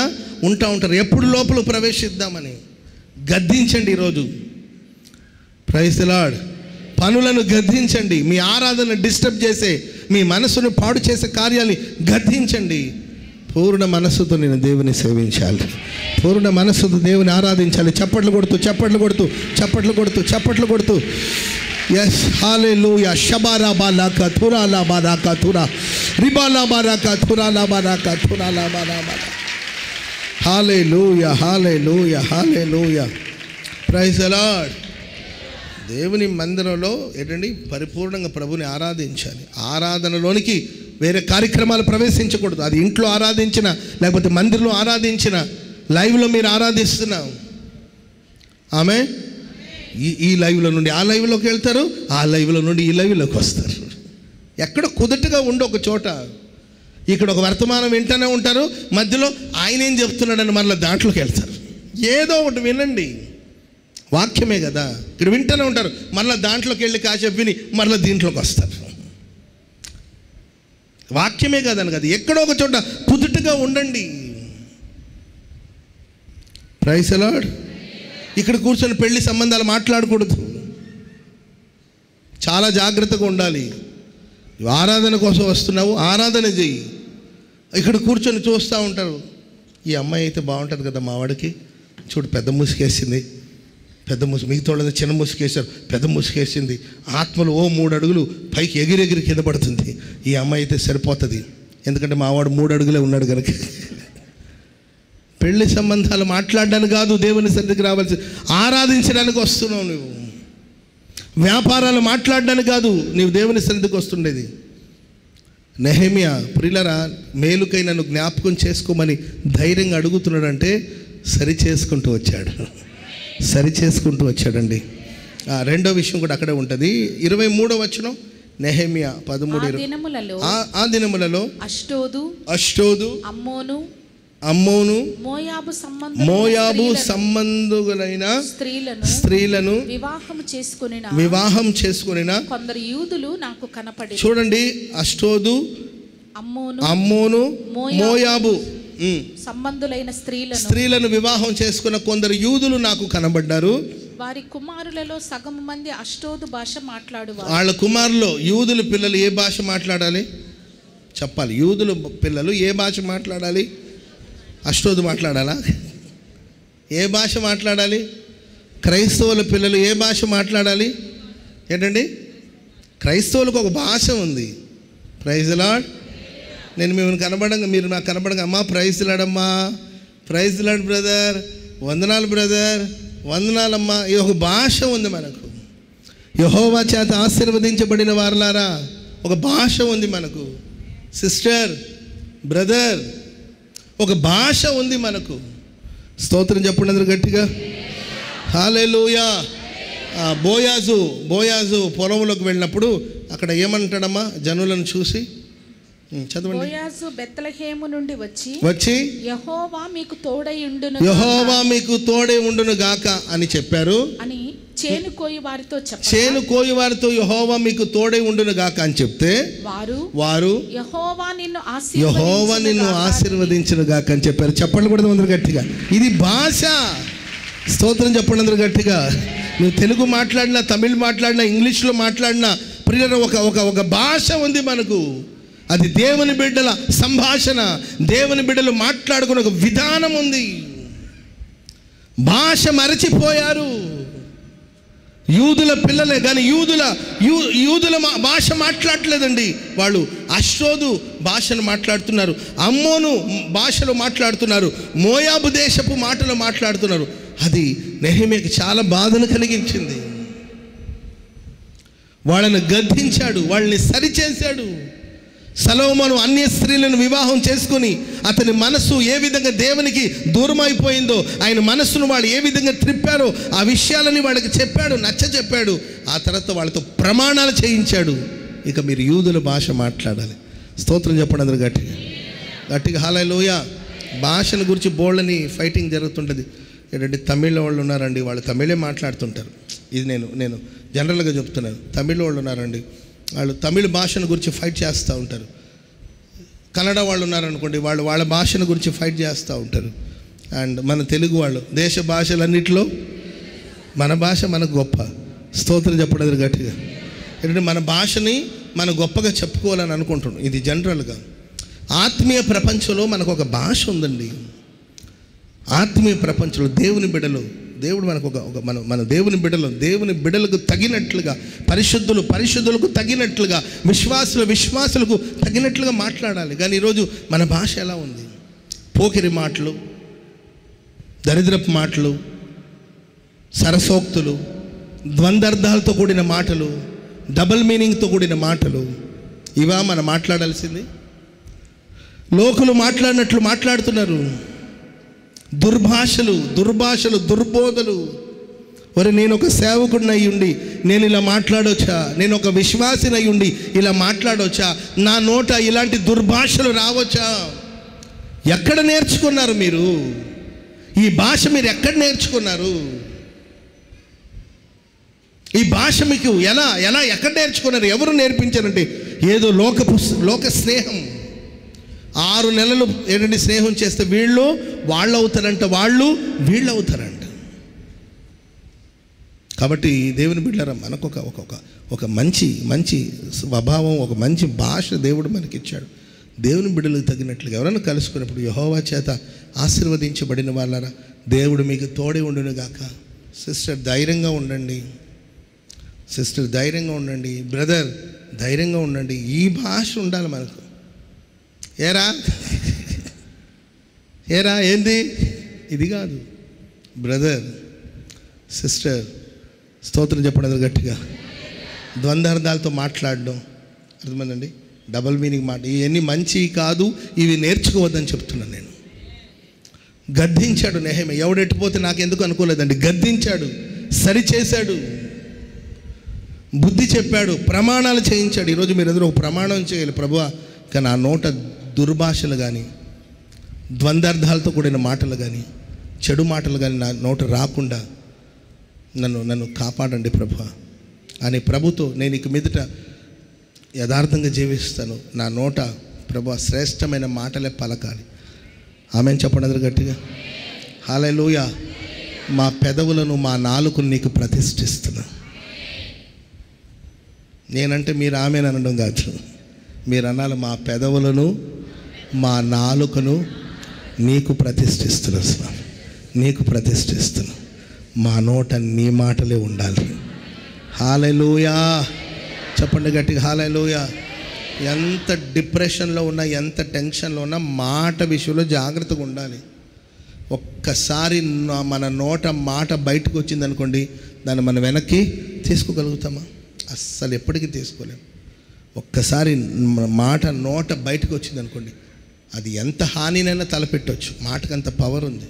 ఉంటారు. ఎప్పుడు లోపల ప్రవేశిద్దామని గద్దించండి ఈరోజు. Praise the Lord. పనులను గద్దించండి, మీ ఆరాధన డిస్టర్బ్ చేసే, మీ మనసును పాడు చేసే కార్యాన్ని గద్దించండి. పూర్ణ మనస్సుతో నేను దేవుని సేవించాలి, పూర్ణ మనస్సుతో దేవుని ఆరాధించాలి. చప్పట్లు కొడుతూ ఎస్ హల్లెలూయా. షబారా బాలాకా తురాలా బారాకా తురా రిబాలా బారాకా తురాలా బారాకా తురాలా బారాబా. హల్లెలూయా. Praise the lord. దేవుని మందిరంలో ఏంటండి పరిపూర్ణంగా ప్రభుని ఆరాధించాలి. ఆరాధనలోనికి వేరే కార్యక్రమాలు ప్రవేశించకూడదు. అది ఇంట్లో ఆరాధించిన, లేకపోతే మందిరంలో ఆరాధించిన, లైవ్లో మీరు ఆరాధిస్తున్నాం. ఆమె ఈ లైవ్లో నుండి ఆ లైవ్లోకి వెళ్తారు, ఆ లైవ్లో నుండి ఈ లైవ్లోకి వస్తారు. ఎక్కడ కుదుటగా ఉండి ఒక చోట, ఇక్కడ ఒక వర్తమానం వింటూనే ఉంటారు, మధ్యలో ఆయన ఏం చెప్తున్నాడని మళ్ళీ దాంట్లోకి వెళ్తారు. ఏదో ఒకటి వినండి, వాక్యమే కదా, ఇక్కడ వింటూనే ఉంటారు, మళ్ళీ దాంట్లోకి వెళ్ళి కాసేపు విని మళ్ళీ దీంట్లోకి వస్తారు. వాక్యమే కదని కదా, ఎక్కడో ఒక చోట కుదుటగా ఉండండి. Praise the Lord. ఇక్కడ కూర్చొని పెళ్లి సంబంధాలు మాట్లాడకూడదు, చాలా జాగ్రత్తగా ఉండాలి. ఆరాధన కోసం వస్తున్నావు, ఆరాధన చెయ్యి. ఇక్కడ కూర్చొని చూస్తూ ఉంటారు, ఈ అమ్మాయి అయితే బాగుంటుంది కదా మా వాడికి, చూడు పెద్ద ముసుగేసింది, పెద్ద ముసుగు, మిగతా వాళ్ళది చిన్న ముసుగేశారు, పెద్ద ముసుగేసింది, ఆత్మలు 3 అడుగులు పైకి ఎగిరెగిరి కింద పడుతుంది, ఈ అమ్మాయి అయితే సరిపోతుంది, ఎందుకంటే మావాడు 3 అడుగులే ఉన్నాడు కనుక. పెళ్లి సంబంధాలు మాట్లాడడానికి కాదు దేవుని సన్నిధికి రావాల్సి, ఆరాధించడానికి వస్తున్నావు నువ్వు. వ్యాపారాలు మాట్లాడడానికి కాదు నీవు దేవుని సన్నిధికి వస్తుండేది. నెహెమియా ప్రియులారా, మేలుకై నన్ను జ్ఞాపకం చేసుకోమని ధైర్యంగా అడుగుతున్నాడంటే సరి చేసుకుంటూ వచ్చాడండి. రెండో విషయం కూడా అక్కడే ఉంటుంది. 23వ వచనం, నెహెమియా 13. ఆ దినములలో అష్టోదు, అమ్మోను, మోయాబు సంబంధులైన స్త్రీలను వివాహం చేసుకొనిన కొందరు యూదులు నాకు కనపడి. చూడండి, అష్టోదు, అమ్మోను, మోయాబు సంబంధులైన స్త్రీలను వివాహం చేసుకున్న కొందరు యూదులు నాకు కనబడ్డారు. వారి కుమారులలో సగం మంది అష్టోదు భాష మాట్లాడువారు. వాళ్ళ కుమారులు యూదుల పిల్లలు ఏ భాష మాట్లాడాలి చెప్పాలి. యూదుల పిల్లలు ఏ భాష మాట్లాడాలి? అష్టోదు మాట్లాడాలా? ఏ భాష మాట్లాడాలి? క్రైస్తవుల పిల్లలు ఏ భాష మాట్లాడాలి? ఏంటండి, క్రైస్తవులకు ఒక భాష ఉంది. Praise the Lord. నేను మిమ్మల్ని కనబడంగా, మీరు నాకు కనబడంగా, అమ్మా ప్రైజ్ ది లార్డ్ అమ్మా, ప్రైజ్ ది లార్డ్ బ్రదర్, వందనాలు బ్రదర్, వందనాలమ్మా. ఈ ఒక భాష ఉంది మనకు. యెహోవా చేత ఆశీర్వదించబడిన వారలారా, ఒక భాష ఉంది మనకు. సిస్టర్, బ్రదర్, ఒక భాష ఉంది మనకు. స్తోత్రం చెప్పండి అందరూ గట్టిగా. హల్లెలూయా. బోయాజు పొలంలోకి వెళ్ళినప్పుడు అక్కడ ఏమంటాడమ్మా జనులను చూసి? చదవండి. బోయాజు బెత్లెహేము నుండి వచ్చి యెహోవా మీకు తోడై ఉండును గాక అని చెప్పారు అని చేను కోయి వారితో యెహోవా మీకు తోడై ఉండును గాక అని చెప్తే వారు యెహోవా నిన్ను ఆశీర్వదించును గాక అని చెప్పారు. చెప్పండి కూడా అందరూ గట్టిగా. ఇది భాష. స్తోత్రం చెప్పండి అందరూ గట్టిగా. నువ్వు తెలుగు మాట్లాడినా, తమిళ్ మాట్లాడినా, ఇంగ్లీష్లో మాట్లాడినా, ప్రియుల ఒక భాష ఉంది మనకు. అది దేవుని బిడ్డల సంభాషణ, దేవుని బిడ్డలు మాట్లాడుకునే ఒక విధానం ఉంది. భాష మరచిపోయారు యూదుల పిల్లలే, కానీ యూదుల భాష మాట్లాడలేదండి. వాళ్ళు అష్టోదు భాషను మాట్లాడుతున్నారు, అమ్మోను భాషలో మాట్లాడుతున్నారు, మోయాబు దేశపు మాటలు మాట్లాడుతున్నారు. అది నెహెమియాకి చాలా బాధను కలిగించింది. వాళ్ళని గద్దించాడు, వాళ్ళని సరిచేశాడు. సొలొమోను అన్య స్త్రీలను వివాహం చేసుకుని అతని మనసు ఏ విధంగా దేవునికి దూరం అయిపోయిందో, ఆయన మనసును వాళ్ళు ఏ విధంగా త్రిప్పారో ఆ విషయాలని వాళ్ళకి చెప్పాడు, నచ్చచెప్పాడు. ఆ తర్వాత వాళ్ళతో ప్రమాణాలు చేయించాడు. ఇక మీరు యూదుల భాష మాట్లాడాలి. స్తోత్రం చెప్పండి అందరూ గట్టిగా హల్లెలూయా. భాషల గురించి బోళ్ళని ఫైటింగ్ జరుగుతుంటుంది. ఏంటంటే తమిళ వాళ్ళు ఉన్నారండి, వాళ్ళు తమిళే మాట్లాడుతుంటారు. ఇది నేను జనరల్గా చెప్తున్నాను. తమిళ వాళ్ళు ఉన్నారండి, వాళ్ళు తమిళ భాషను గురించి ఫైట్ చేస్తూ ఉంటారు. కన్నడ వాళ్ళు ఉన్నారనుకోండి, వాళ్ళు వాళ్ళ భాషను గురించి ఫైట్ చేస్తూ ఉంటారు. అండ్ మన తెలుగు వాళ్ళు దేశ భాషలన్నిటిలో మన భాష మనకు గొప్ప. స్తోత్రం చెప్పడం గట్టిగా. ఎందుకంటే మన భాషని మనం గొప్పగా చెప్పుకోవాలని అనుకుంటున్నాం. ఇది జనరల్గా. ఆత్మీయ ప్రపంచంలో మనకు ఒక భాష ఉందండి. ఆత్మీయ ప్రపంచంలో దేవుని బిడ్డలు, దేవుడు మనకు మన దేవుని బిడ్డలకు తగినట్లుగా, పరిశుద్ధులకు తగినట్లుగా, విశ్వాసులకు తగినట్లుగా మాట్లాడాలి. కానీ ఈరోజు మన భాష ఎలా ఉంది? పోకిరి మాటలు, దరిద్రపు మాటలు, సరసోక్తులు, ద్వంద్వార్థాలతో కూడిన మాటలు, డబుల్ మీనింగ్తో కూడిన మాటలు. ఇవా మనం మాట్లాడాల్సింది? లోకులు మాట్లాడినట్లు మాట్లాడుతున్నారు. దుర్భాషలు, దుర్బోధలు. మరి నేను ఒక సేవకుడిని అయ్యుండి నేను ఇలా మాట్లాడొచ్చా? నేను ఒక విశ్వాసిని అయ్యుండి ఇలా మాట్లాడొచ్చా? నా నోట ఇలాంటి దుర్భాషలు రావచ్చా? ఎక్కడ నేర్చుకున్నారు మీరు ఈ భాష? మీరు ఎక్కడ నేర్చుకున్నారు ఈ భాష? మీకు ఎక్కడ నేర్చుకున్నారు? ఎవరు నేర్పించారంటే ఏదో లోక స్నేహం. 6 నెలలు ఏంటంటే స్నేహం చేస్తే వాళ్ళు అవుతారంట, వీళ్ళు అవుతారంట. కాబట్టి దేవుని బిడ్డలారా, మనకు ఒక మంచి స్వభావం, ఒక మంచి భాష దేవుడు మనకిచ్చాడు. దేవుని బిడ్డలకు తగినట్లుగా ఎవరైనా కలుసుకున్నప్పుడు యెహోవా చేత ఆశీర్వదించబడిన వాళ్ళరా దేవుడు మీకు తోడే ఉండునుగాక. సిస్టర్ ధైర్యంగా ఉండండి, సిస్టర్ ధైర్యంగా ఉండండి, బ్రదర్ ధైర్యంగా ఉండండి. ఈ భాష ఉండాలి మనకు. ఏరా ఏంది ఇది కాదు. బ్రదర్ సిస్టర్ స్తోత్రం చెప్పడం గట్టిగా. ద్వంద్వార్థాలతో మాట్లాడడం అర్థమైందండి, డబల్ మీనింగ్ మాట. ఇవన్నీ మంచి కాదు, ఇవి నేర్చుకోవద్దని చెప్తున్నాను నేను. గద్దించాడు నెహెమ్యా. ఎవడెట్టిపోతే నాకు ఎందుకు అనుకోలేదండి, గద్దించాడు, సరిచేశాడు, బుద్ధి చెప్పాడు, ప్రమాణాలు చేయించాడు. ఈరోజు మీరు ఎదురు ఒక ప్రమాణం చేయాలి, ప్రభువా కానీ ఆ నోట దుర్భాషలు కానీ ద్వంద్వార్థాలతో కూడిన మాటలు కానీ చెడు మాటలు కానీ నా నోట రాకుండా నన్ను కాపాడండి ప్రభువా అని ప్రభుతో నేను ఇక మీదట యథార్థంగా జీవిస్తాను. నా నోట ప్రభువా శ్రేష్టమైన మాటలే పలకాలి. ఆమెను చెప్పండి అందరూ గట్టిగా. హల్లెలూయా. మా పెదవులను మా నాలుకను నీకు ప్రతిష్ఠిస్తున్నా. నేనంటే మీరు ఆమెను అనడం కాదు, మీరు అనాలి మా పెదవులను మా నాలుకను నీకు ప్రతిష్ఠిస్తున్నా స్వామి, నీకు ప్రతిష్ఠిస్తున్నా. మా నోట నీ మాటలే ఉండాలి. హల్లెలూయా. చెప్పండి గట్టిగా హల్లెలూయా. ఎంత డిప్రెషన్లో ఉన్నా, ఎంత టెన్షన్లో ఉన్నా మాట విషయంలో జాగ్రత్తగా ఉండాలి. ఒక్కసారి మన నోట మాట బయటకు వచ్చిందనుకోండి, దాన్ని మనం వెనక్కి తీసుకోగలుగుతామా? అస్సలు ఎప్పటికీ తీసుకోలేము. ఒక్కసారి మాట నోట బయటకు వచ్చిందనుకోండి, అది ఎంత హానినైనా తలపెట్టవచ్చు. మాటకంత పవర్ ఉంది.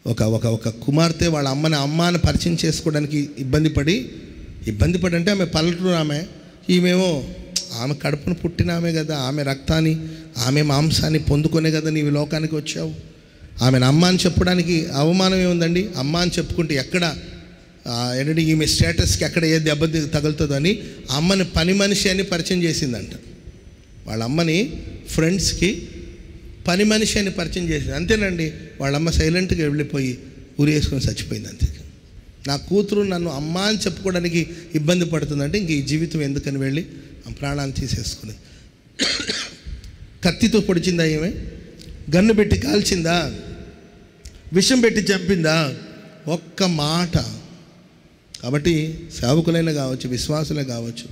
ఒక కుమార్తె వాళ్ళ అమ్మని పరిచయం చేసుకోవడానికి ఇబ్బంది పడి అంటే ఆమె పల్లెటూరు ఆమె, ఈమెమో ఆమె కడుపును పుట్టిన ఆమె కదా, ఆమె రక్తాన్ని ఆమె మాంసాన్ని పొందుకునే కదా నీవు లోకానికి వచ్చావు. ఆమెను అమ్మ అని చెప్పడానికి అవమానం ఏముందండి? అమ్మ అని చెప్పుకుంటే ఎక్కడ ఏంటంటే ఈమె స్టేటస్కి ఎక్కడ ఏ దెబ్బ తగులుతుందని అమ్మని పని మనిషి అని పరిచయం చేసిందంట. వాళ్ళ అమ్మని ఫ్రెండ్స్కి పని మనిషి అని పరిచయం చేసింది. అంతేనండి, వాళ్ళమ్మ సైలెంట్గా వెళ్ళిపోయి ఉరి వేసుకొని చచ్చిపోయింది. అంతే. నా కూతురు నన్ను అమ్మ అని చెప్పుకోవడానికి ఇబ్బంది పడుతుందంటే ఇంక ఈ జీవితం ఎందుకని వెళ్ళి ప్రాణాన్ని తీసేసుకుని. కత్తితో పొడిచిందా ఏమే? గన్ను పెట్టి కాల్చిందా? విషం పెట్టి చంపిందా? ఒక్క మాట. కాబట్టి సేవకులైనా కావచ్చు, విశ్వాసులే కావచ్చు,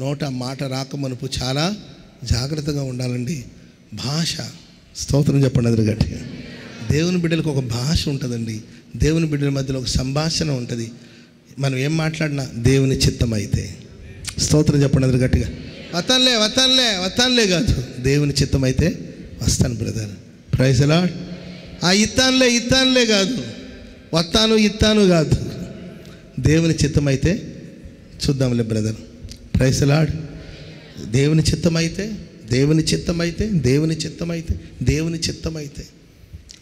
నోట మాట రాకమనుపు చాలా జాగ్రత్తగా ఉండాలండి. భాష స్తోత్రం చెప్పండి అందరూ గట్టిగా. దేవుని బిడ్డలకు ఒక భాష ఉంటుందండి. దేవుని బిడ్డల మధ్యలో ఒక సంభాషణ ఉంటుంది. మనం ఏం మాట్లాడినా దేవుని చిత్తం అయితే. స్తోత్రం చెప్పండి అందరూ గట్టిగా. వతాన్లే కాదు, దేవుని చిత్తం అయితే వస్తాను బ్రదర్. Praise lord. ఆ ఇత్తాన్లే కాదు, ఇత్తాను కాదు, దేవుని చిత్తం అయితే చూద్దాంలే బ్రదర్. Praise lord. దేవుని చిత్తమైతే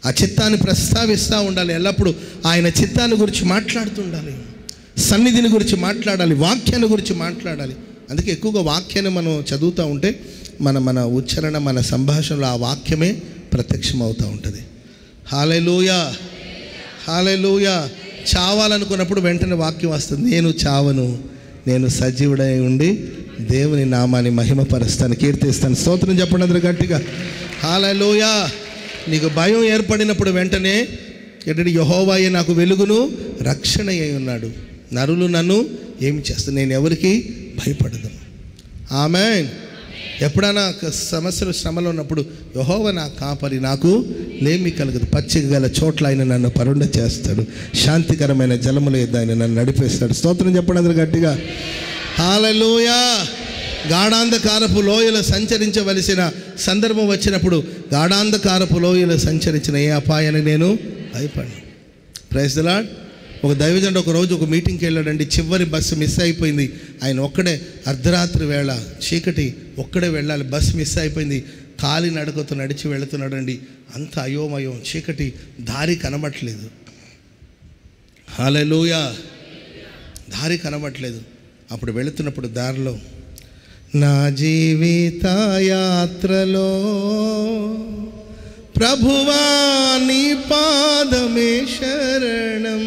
ఆ చిత్తాన్ని ప్రస్తావిస్తూ ఉండాలి. ఎల్లప్పుడూ ఆయన చిత్తాన్ని గురించి మాట్లాడుతూ ఉండాలి, సన్నిధిని గురించి మాట్లాడాలి, వాక్యాన్ని గురించి మాట్లాడాలి. అందుకే ఎక్కువగా వాక్యాన్ని మనం చదువుతూ ఉంటే మన ఉచ్చారణ, మన సంభాషణలో ఆ వాక్యమే ప్రత్యక్షం అవుతూ ఉంటుంది. హల్లెలూయా. చావాలనుకున్నప్పుడు వెంటనే వాక్యం వస్తుంది, నేను చావను, నేను సజీవుడై ఉండి దేవుని నామాన్ని మహిమపరుస్తాను, కీర్తిస్తాను. స్తోత్రం చెప్పండి అందరూ గట్టిగా. హల్లెలూయా. నీకు భయం ఏర్పడినప్పుడు వెంటనే ఏంటంటే యెహోవాయే నాకు వెలుగును రక్షణ అయి ఉన్నాడు, నరులు నన్ను ఏమి చేస్తారు, నేను ఎవరికి భయపడదు. ఆమేన్. ఎప్పుడైనా సమస్యలు శ్రమలో ఉన్నప్పుడు యెహోవా నా కాపరి, నాకు లేమి కలగదు, పచ్చిక గల చోట్ల ఆయన నన్ను పరుండ చేస్తాడు, శాంతికరమైన జలముల యొద్ద ఆయన నన్ను నడిపేస్తాడు. స్తోత్రం చెప్పండి అందరూ గట్టిగా. హల్లెలూయా. గాఢాంధకారపు లోయలో సంచరించవలసిన సందర్భం వచ్చినప్పుడు గాఢాంధకారపు లోయలో సంచరించిన ఏ అపాయాన్ని నేను భయపడను. Praise the Lord. ఒక దైవజనుడు ఒకరోజు ఒక మీటింగ్కి వెళ్ళాడండి. చివరి బస్సు మిస్ అయిపోయింది. ఆయన ఒక్కడే అర్ధరాత్రి వేళ చీకటి, ఒక్కడే వెళ్ళాలి, బస్సు మిస్ అయిపోయింది. కాలి నడకతో నడిచి వెళుతున్నాడండి. అంత అయోమయం, చీకటి, దారి కనబట్లేదు. హల్లెలూయా. దారి కనబట్లేదు. అప్పుడు వెళుతున్నప్పుడు దారిలో, నా జీవిత యాత్రలో ప్రభువా నీ పాదమే శరణం,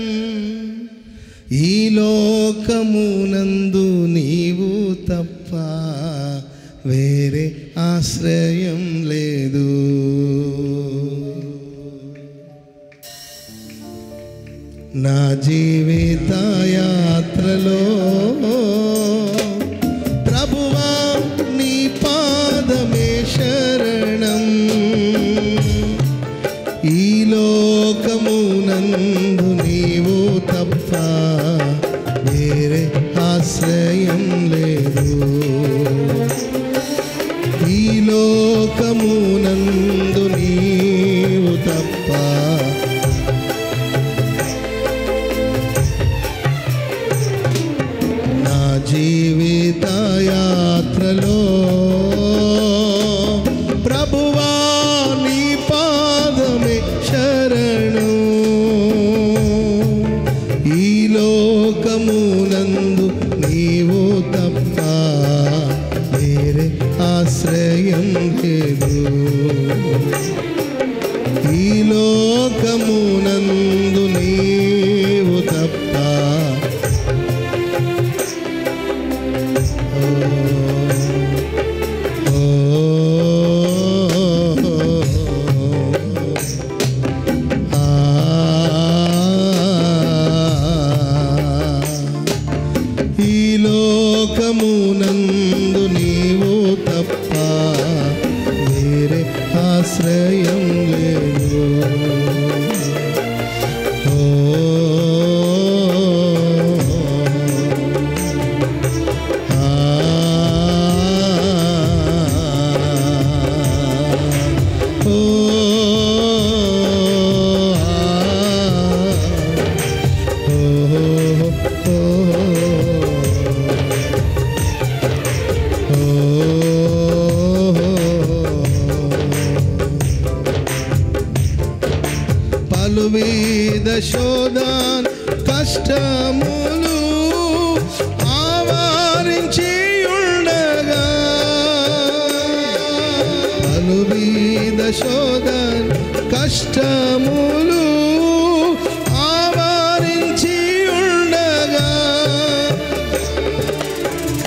ఈ లోకమునందు నీవు తప్ప వేరే ఆశ్రయం లేదు. నా జీవిత యాత్రలో ప్రభువా నీ పాదమే శరణం. ఈ లోకమునందు నీవు తప్ప వేరే ఆశ్రయం లేదు. ఈ లోకమునందు నీవు తప్ప నా జీవిత యాత్రలో ప్రభువా నీ పాదమే శరణం. ఈ లోకమునందు నీవు తప్ప వేరే ఆశ్రయం లేదు. ఈ లోకమునందు నీవు తప్ప ఈ లోకమునందు నీవు తప్ప వేరే ఆశ్రయం లేదు. పలువిధ శోధన కష్టములు ఆవరించి ఉండగా, పలువిధ శోధన కష్టములు ఆవరించి ఉండగా,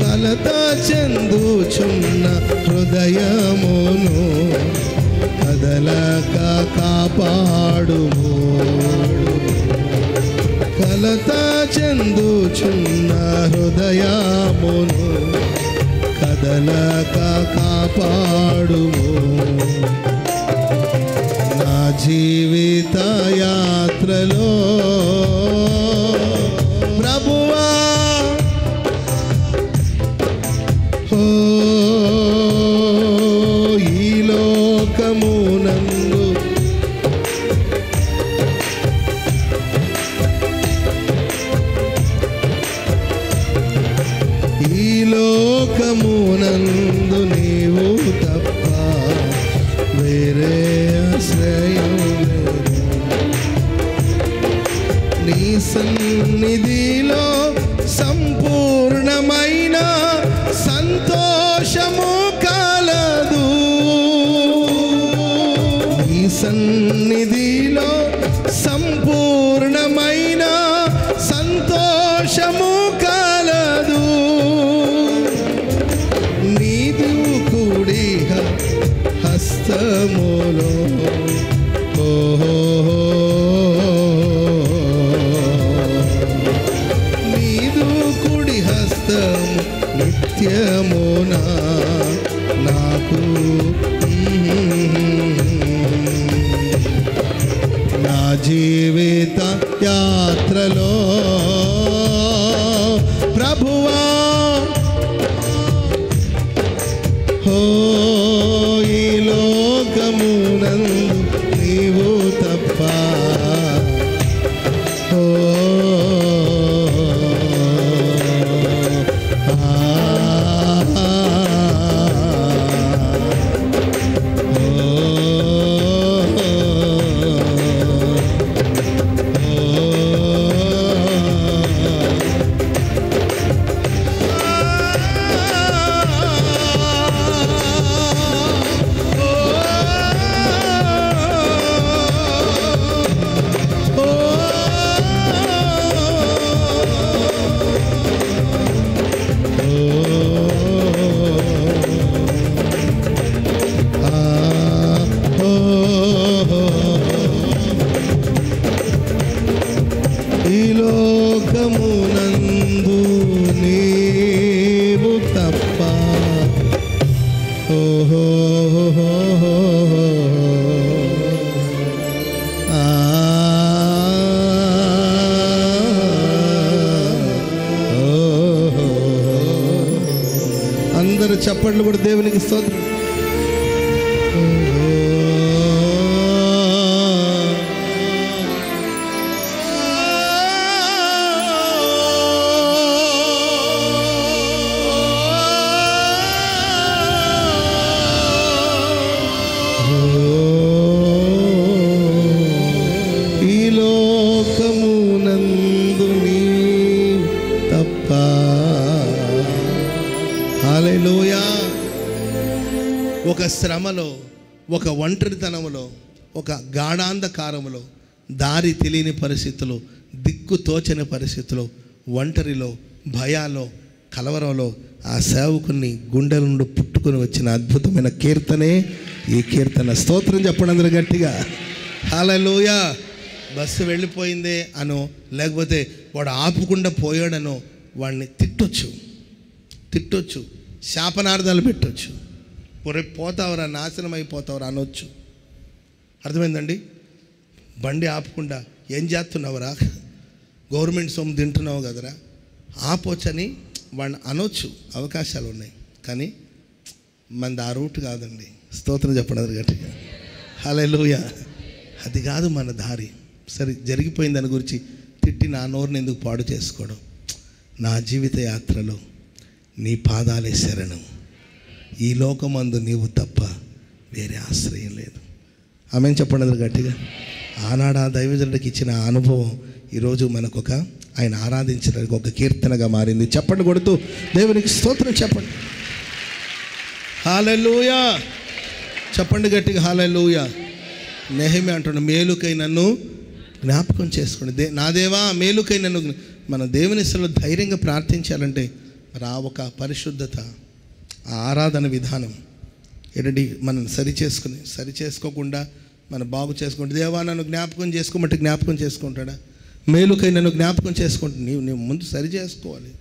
కలత చెందుచున్న హృదయమును కదలక కాపాడుము. కలత చెందుచున్న హృదయమును కదలక కాపాడుము. నా జీవిత యాత్రలో ప్రభువా ఈ లోకమునందు ఈ లోకమునందు నీవు తప్ప వేరే ఆశ్రయం లేదు. నీ సన్నిధిలో సంపూర్ణమైన సంతోషము కలదు. నీ సన్నిధిలో సంపూర్ణమైన సంతోషము కలదు. నీదు కుడి హస్తములో నీదు కుడి హస్తము నిత్యమునా నాకు. నా జీవిత యాత్రలో ప్రభువా ఈ లోకమునందు నీవు తప్ప ఈ లోకమునందు నీవు తప్ప ఓహో అందరూ చప్పట్లు కూడా దేవునికి స్తోత్రం. ఈ లోకమునందు నీవు తప్ప. హల్లెలూయా. ఒక శ్రమలో, ఒక ఒంటరితనములో, ఒక గాఢాంధకారములో, దారి తెలియని పరిస్థితులు, దిక్కు తోచని పరిస్థితులు, ఒంటరిలో, భయాలో, కలవరంలో ఆ సేవకుని గుండెల నుండి పుట్టుకొని వచ్చిన అద్భుతమైన కీర్తనే ఈ కీర్తన. స్తోత్రం చెప్పండి అందరూ గట్టిగా. హల్లెలూయా. బస్సు వెళ్ళిపోయిందే అనో, లేకపోతే వాడు ఆపకుండా పోయాడనో వాడిని తిట్టొచ్చు, శాపనార్థాలు పెట్టొచ్చు. రేపు పోతావరా, నాశనం అయిపోతావరా అనొచ్చు. అర్థమైందండి? బండి ఆపకుండా ఏం చేస్తున్నావురా, గవర్నమెంట్ సొమ్ము తింటున్నావు కదరా, ఆపొచ్చని వాడిని అనొచ్చు, అవకాశాలు ఉన్నాయి. కానీ మనది ఆ రూట్ కాదండి. స్తోత్రం చెప్పండి గట్టిగా. హల్లెలూయా. అది కాదు మన దారి. సరే, జరిగిపోయిన దాని గురించి తిట్టి నా నోరుని ఎందుకు పాడు చేసుకోవడం? నా జీవిత యాత్రలో నీ పాదాలే శరణం, ఈ లోకమందు నీవు తప్ప వేరే ఆశ్రయం లేదు. ఆమెను చెప్పండి గట్టిగా. ఆనాడు ఆ దైవజనుడికి ఇచ్చిన అనుభవం ఈరోజు మనకొక ఆయన ఆరాధించడానికి ఒక కీర్తనగా మారింది. చెప్పండి కొడుతూ దేవునికి స్తోత్రం చెప్పండి. హల్లెలూయా. చెప్పండి గట్టిగా హల్లెలూయా. నెహెమ్యా అంటున్నాడు, మేలుకై నన్ను జ్ఞాపకం చేసుకోండి. నా దేవా మేలుకై నన్ను. మన దేవుని సన్నిధిలో ధైర్యంగా ప్రార్థించాలంటే మరి ఆ ఒక పరిశుద్ధత, ఆ ఆరాధన విధానం ఏంటంటే మనం సరి చేసుకోకుండా మనం బాగు చేసుకుంటే, దేవా నన్ను జ్ఞాపకం చేసుకోమంటే జ్ఞాపకం చేసుకుంటాడా? మేలుకై నన్ను జ్ఞాపకం చేసుకుంటా. నీవు ముందు సరి చేసుకోవాలి.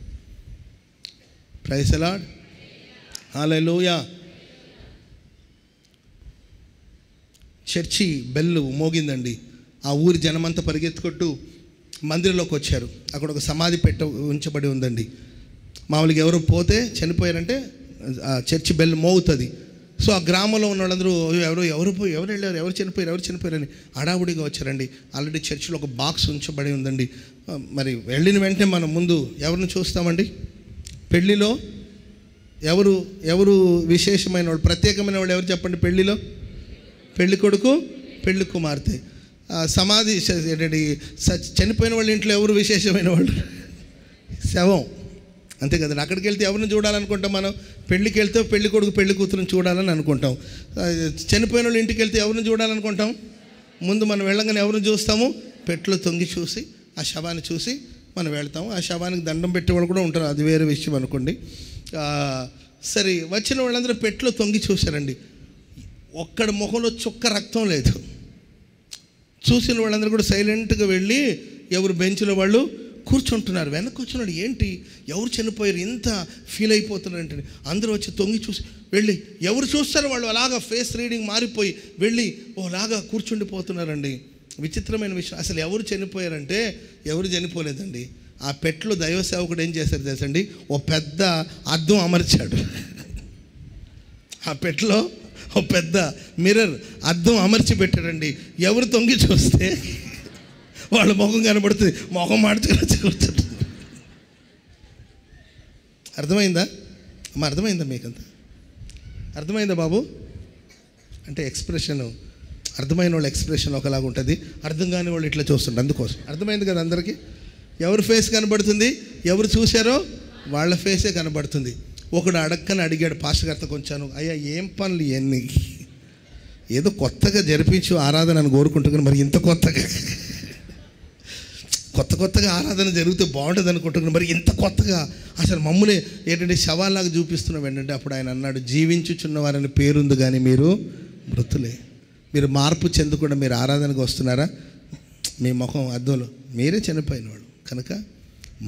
Praise the lord. Hallelujah. Church bell మోగిందండి. ఆ ఊరి జనమంతా పరిగెత్తుకుంటూ మందిరంలోకి వచ్చారు. అక్కడ ఒక సమాధి ఉంచబడి ఉందండి. మామూలుగా ఎవరు పోతే చనిపోయారంటే ఆ చర్చి బెల్ మోగుతుంది. సో ఆ గ్రామంలో ఉన్న వాళ్ళందరూ ఎవరు వెళ్ళారు, ఎవరు చనిపోయారని హడావుడిగా వచ్చారండి. ఆల్రెడీ చర్చిలో ఒక బాక్స్ ఉంచబడి ఉందండి. మరి వెళ్ళిన వెంటనే మనం ముందు ఎవరిని చూస్తామండి? పెళ్ళిలో ఎవరు విశేషమైన వాళ్ళు, ప్రత్యేకమైన వాళ్ళు ఎవరు చెప్పండి? పెళ్ళిలో పెళ్ళి కొడుకు, పెళ్ళి కుమార్తె. సమాధి ఏంటంటే చనిపోయిన వాళ్ళ ఇంట్లో ఎవరు విశేషమైన వాళ్ళు? శవం. అంతే కదండి. అక్కడికి వెళ్తే ఎవరిని చూడాలనుకుంటాం మనం? పెళ్ళికి వెళ్తే పెళ్ళి కొడుకు పెళ్ళి కూతురుని చూడాలని అనుకుంటాం. చనిపోయిన వాళ్ళ ఇంటికి వెళ్తే ఎవరిని చూడాలనుకుంటాం? ముందు మనం వెళ్ళగానే ఎవరిని చూస్తాము? పెట్లో తొంగి చూసి ఆ శవాన్ని చూసి మనం వెళ్తాము. ఆ శవానికి దండం పెట్టేవాళ్ళు కూడా ఉంటారు, అది వేరే విషయం అనుకోండి. సరే, వచ్చిన వాళ్ళందరూ పెట్లో తొంగి చూశారండి. ఒక్కడి ముఖంలో చుక్క రక్తం లేదు. చూసిన వాళ్ళందరూ కూడా సైలెంట్గా వెళ్ళి ఎవరు బెంచ్లో వాళ్ళు కూర్చుంటున్నారు. వెనక్కి వచ్చినాడు, ఏంటి ఎవరు చనిపోయారు, ఎంత ఫీల్ అయిపోతున్నారు అంటే అందరూ వచ్చి తొంగి చూసి వెళ్ళి ఎవరు చూస్తారో వాళ్ళు అలాగా ఫేస్ రీడింగ్ మారిపోయి వెళ్ళి ఓలాగా కూర్చుండిపోతున్నారండి. విచిత్రమైన విషయం, అసలు ఎవరు చనిపోయారంటే ఎవరు చనిపోలేదండి. ఆ పెట్లో దైవ సేవకుడు ఏం చేశారు తెలుసండి? ఓ పెద్ద అద్దం అమర్చాడు. ఆ పెట్లో ఓ పెద్ద మిర్రర్ అద్దం అమర్చి పెట్టాడండి. ఎవరు తొంగి చూస్తే వాళ్ళ ముఖం కనబడుతుంది, ముఖం మాడుచుకొని కూర్చుంటుంది. అర్థమైందా అమ్మ? అర్థమైందా మీకంతా? అర్థమైందా బాబు? అంటే ఎక్స్ప్రెషను, అర్థమైన వాళ్ళ ఎక్స్ప్రెషన్ ఒకలాగా ఉంటుంది, అర్థం కాని వాళ్ళు ఇట్లా చూస్తుంటారు. అందుకోసం అర్థమైంది కదా అందరికీ? ఎవరు ఫేస్ కనబడుతుంది, ఎవరు చూశారో వాళ్ళ ఫేసే కనబడుతుంది. ఒకడు అడక్కని అడిగాడు పాస్టర్ గారితో, కొంచెం అయ్యా ఏం పనులు ఇవన్నీ, ఏదో కొత్తగా జరిపించు ఆరాధన అని కోరుకుంటున్నాను, మరి ఇంత కొత్తగా ఆరాధన జరిగితే బాగుంటుంది అనుకుంటున్నాను, మరి ఇంత కొత్తగా అసలు మమ్మల్ని ఏంటంటే శవాల్లాగా చూపిస్తున్నాం ఏంటంటే. అప్పుడు ఆయన అన్నాడు, జీవించుచున్న వారని పేరుంది కానీ మీరు మృతులే. మీరు మార్పు చెందకుండా మీరు ఆరాధనకు వస్తున్నారా? మీ ముఖం అద్దంలో మీరే చనిపోయిన వాడు కనుక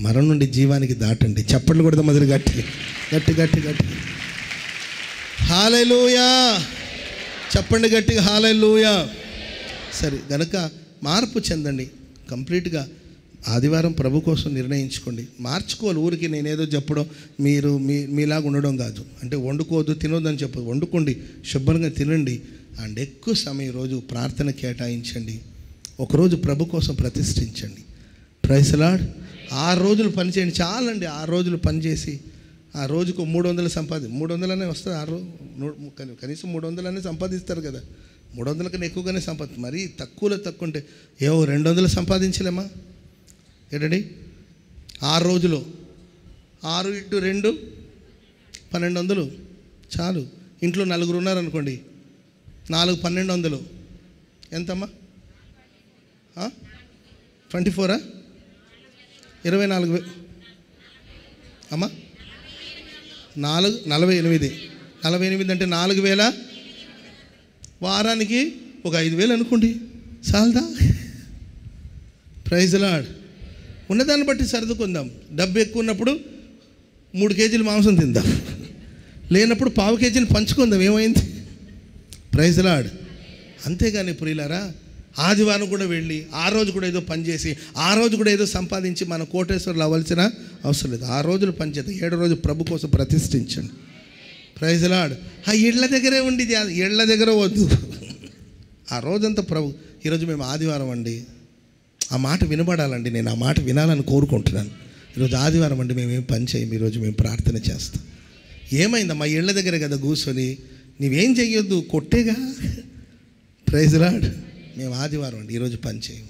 మరణం నుండి జీవానికి దాటండి. చప్పట్లు కూడా మొదలు గట్టి గట్టి గట్టి గట్టి హల్లెలూయా చెప్పండి గట్టిగా హల్లెలూయా. సరే గనుక మార్పు చెందండి కంప్లీట్గా. ఆదివారం ప్రభు కోసం నిర్ణయించుకోండి. మార్చుకోవాలి. ఊరికి నేనేదో చెప్పడం మీరు మీలాగా ఉండడం కాదు. అంటే వండుకోవద్దు తినొద్దు అని చెప్పదు. వండుకోండి, శుభ్రంగా తినండి. అండ్ ఎక్కువ సమయం రోజు ప్రార్థన కేటాయించండి. ఒకరోజు ప్రభు కోసం ప్రతిష్ఠించండి. Praise the lord. 6 రోజులు పని చేయండి చాలండి. 6 రోజులు పని చేసి ఆ రోజుకు 300 300 వస్తుంది. కనీసం 300 సంపాదిస్తారు కదా. 300 కన్నా ఎక్కువగానే మరీ తక్కువలో తక్కువ ఉంటే 200 సంపాదించలేమా ఏంటండి? 6 రోజులు 6 × 2 1200 చాలు. ఇంట్లో 4 ఉన్నారనుకోండి, 4 1200 ఎంతమ్మా? 24 24 అమ్మా 48 అంటే 4000 వారానికి ఒక 5000 అనుకోండి చాలదా? Praise the Lord. ఉన్నదాన్ని బట్టి సర్దుకుందాం. డబ్బు ఎక్కువ ఉన్నప్పుడు 3 కేజీలు మాంసం తిందాం, లేనప్పుడు 1/2 కేజీలు పంచుకుందాం. ఏమైంది? Praise the Lord. అంతేగాని ప్రియులారా ఆదివారం కూడా వెళ్ళి ఆ రోజు కూడా ఏదో పని చేసి ఆ రోజు కూడా ఏదో సంపాదించి మన కోటేశ్వరులు అవ్వాల్సిన అవసరం లేదు. 6 రోజులు పని చేద్దాం, 7 రోజు ప్రభు కోసం ప్రతిష్ఠించండి. Praise the Lord. ఆ ఇళ్ల దగ్గరే ఉండి ఇళ్ల దగ్గర వద్దు. ఆ రోజంతా ప్రభు. ఈరోజు మేము ఆదివారం అండి, ఆ మాట వినబడాలండి. నేను ఆ మాట వినాలని కోరుకుంటున్నాను. ఈరోజు ఆదివారం అండి, మేమేం పని చేయం, ఈరోజు మేము ప్రార్థన చేస్తాం. ఏమైందమ్మా? ఇళ్ల దగ్గర కదా కూర్చొని నీవేం చెయ్యొద్దు, కొట్టేగా. Praise the lord. మేము ఆదివారం అండి, ఈరోజు పని చేయం.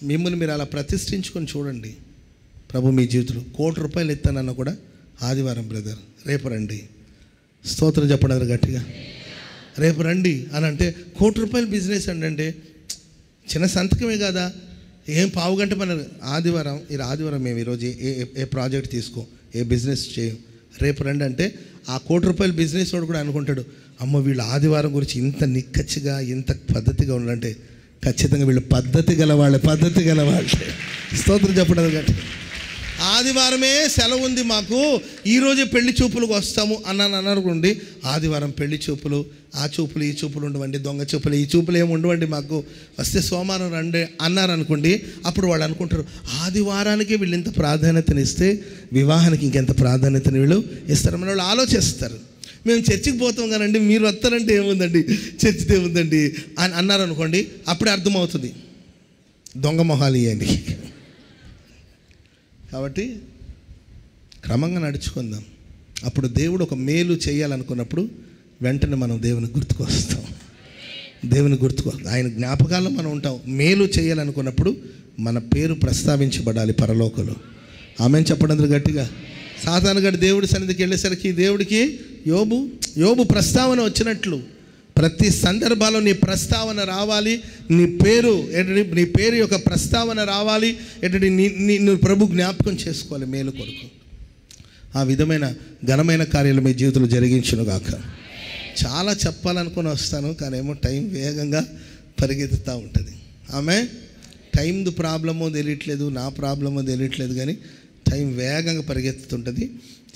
మిమ్మల్ని మీరు అలా ప్రతిష్ఠించుకొని చూడండి. ప్రభు మీ జీవితంలో 1 కోటి రూపాయలు ఇస్తానన్నా కూడా ఆదివారం బ్రదర్ రేపు రండి. స్తోత్రం చెప్పడం గట్టిగా. రేపు రండి అని అంటే 1 కోటి రూపాయలు బిజినెస్ అండి అంటే చిన్న సంతకమే కదా. ఏం 1/2 గంట మన ఆదివారం మేము ఈరోజు ఏ ప్రాజెక్ట్ తీసుకో, ఏ బిజినెస్ చేయం, రేపు రండి అంటే ఆ 1 కోటి రూపాయల బిజినెస్ వాడు కూడా అనుకుంటాడు, అమ్మ వీళ్ళు ఆదివారం గురించి ఇంత నిక్కచ్చిగా ఇంత పద్ధతిగా ఉండాలంటే ఖచ్చితంగా వీళ్ళు పద్ధతి గలవాళ్ళే. స్తోత్రం చెప్పడం గట్టి. ఆదివారమే సెలవు ఉంది మాకు, ఈరోజే పెళ్లి చూపులకు వస్తాము అన్నారనుకోండి. ఆదివారం పెళ్లి చూపులు, ఆ చూపులు ఈ చూపులు ఉండవండి, దొంగ చూపులు ఈ చూపులు ఏమి ఉండవండి, మాకు వస్తే సోమవారం రండి అన్నారనుకోండి. అప్పుడు వాళ్ళు అనుకుంటారు ఆదివారానికి వీళ్ళు ఇంత ప్రాధాన్యతనిస్తే వివాహానికి ఇంకెంత ప్రాధాన్యతని వీళ్ళు ఇస్తారని వాళ్ళు ఆలోచిస్తారు. మేము చర్చికి పోతాం కానండి, మీరు వస్తారంటే ఏముందండి, చర్చితో ఏముందండి అని అన్నారనుకోండి. అప్పుడే అర్థమవుతుంది దొంగ మొహాలు ఇవ్వండి. కాబట్టి క్రమంగా నడుచుకుందాం. అప్పుడు దేవుడు ఒక మేలు చేయాలనుకున్నప్పుడు వెంటనే మనం దేవుని గుర్తుకొస్తాం. ఆయన జ్ఞాపకాల్లో మనం ఉంటాం. మేలు చేయాలనుకున్నప్పుడు మన పేరు ప్రస్తావించబడాలి పరలోకంలో. ఆమెను చెప్పడం గట్టిగా. సాతాను గడి దేవుడి సన్నిధికి వెళ్ళేసరికి దేవుడికి యోబు ప్రస్తావన వచ్చినట్లు ప్రతి సందర్భాల్లో నీ ప్రస్తావన రావాలి. నీ పేరు యొక్క ప్రస్తావన రావాలి. ఏంటంటే నువ్వు ప్రభు జ్ఞాపకం చేసుకోవాలి మేలు కొరకు. ఆ విధమైన ఘనమైన కార్యాలు మీ జీవితంలో జరిగించునుగాక. చాలా చెప్పాలనుకుని వస్తాను, కానీ ఏమో టైం వేగంగా పరిగెత్తుతూ ఉంటుంది. ఆమె టైంది ప్రాబ్లమో తెలియట్లేదు, నా ప్రాబ్లమో తెలియట్లేదు, కానీ టైం వేగంగా పరిగెత్తుతుంటుంది.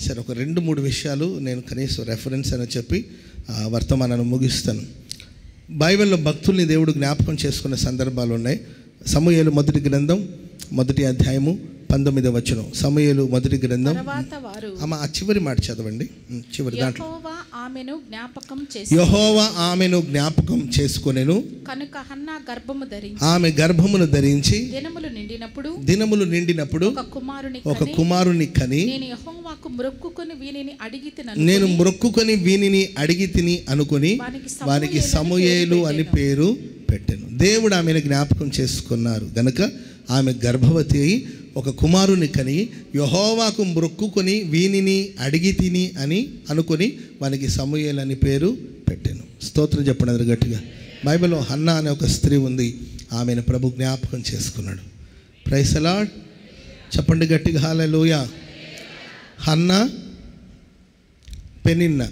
సరే, ఒక 2-3 విషయాలు నేను కనీసం రెఫరెన్స్ అని చెప్పి వర్తమానాన్ని ముగిస్తాను. బైబిల్లో భక్తుల్ని దేవుడు జ్ఞాపకం చేసుకున్న సందర్భాలు ఉన్నాయి. సమూయేలు మొదటి గ్రంథం 1వ అధ్యాయము 19వ వచనం. సమూయేలు మొదటి గ్రంథం ఆ చివరి మాట చదవండి. చివరి దాంట్లో యెహోవా ఆమెను జ్ఞాపకం చేసుకొనెను కనుక హన్నా గర్భము ధరించి ఆమె గర్భమును ధరించి దినములు నిండినప్పుడు ఒక కుమారుని కని నేను యెహోవాకు మొక్కుకొని వీనిని అడిగి తిని అనుకొని వానికి సమూయేలు అని పేరు పెట్టెను. దేవుడు ఆమెను జ్ఞాపకం చేసుకున్నారు గనుక ఆమె గర్భవతి అయి ఒక కుమారుని కని యెహోవాకు మొక్కుకొని వీనిని అడిగి తిని అని అనుకొని వానికి సమూయేలు అని పేరు పెట్టెను. స్తోత్రం చెప్పండి గట్టిగా. బైబిల్లో హన్నా అనే ఒక స్త్రీ ఉంది, ఆమెను ప్రభు జ్ఞాపకం చేసుకున్నాడు. ప్రైజ్ ది లార్డ్ చెప్పండి గట్టిగా హల్లెలూయా. హన్నా, పెనిన్నా,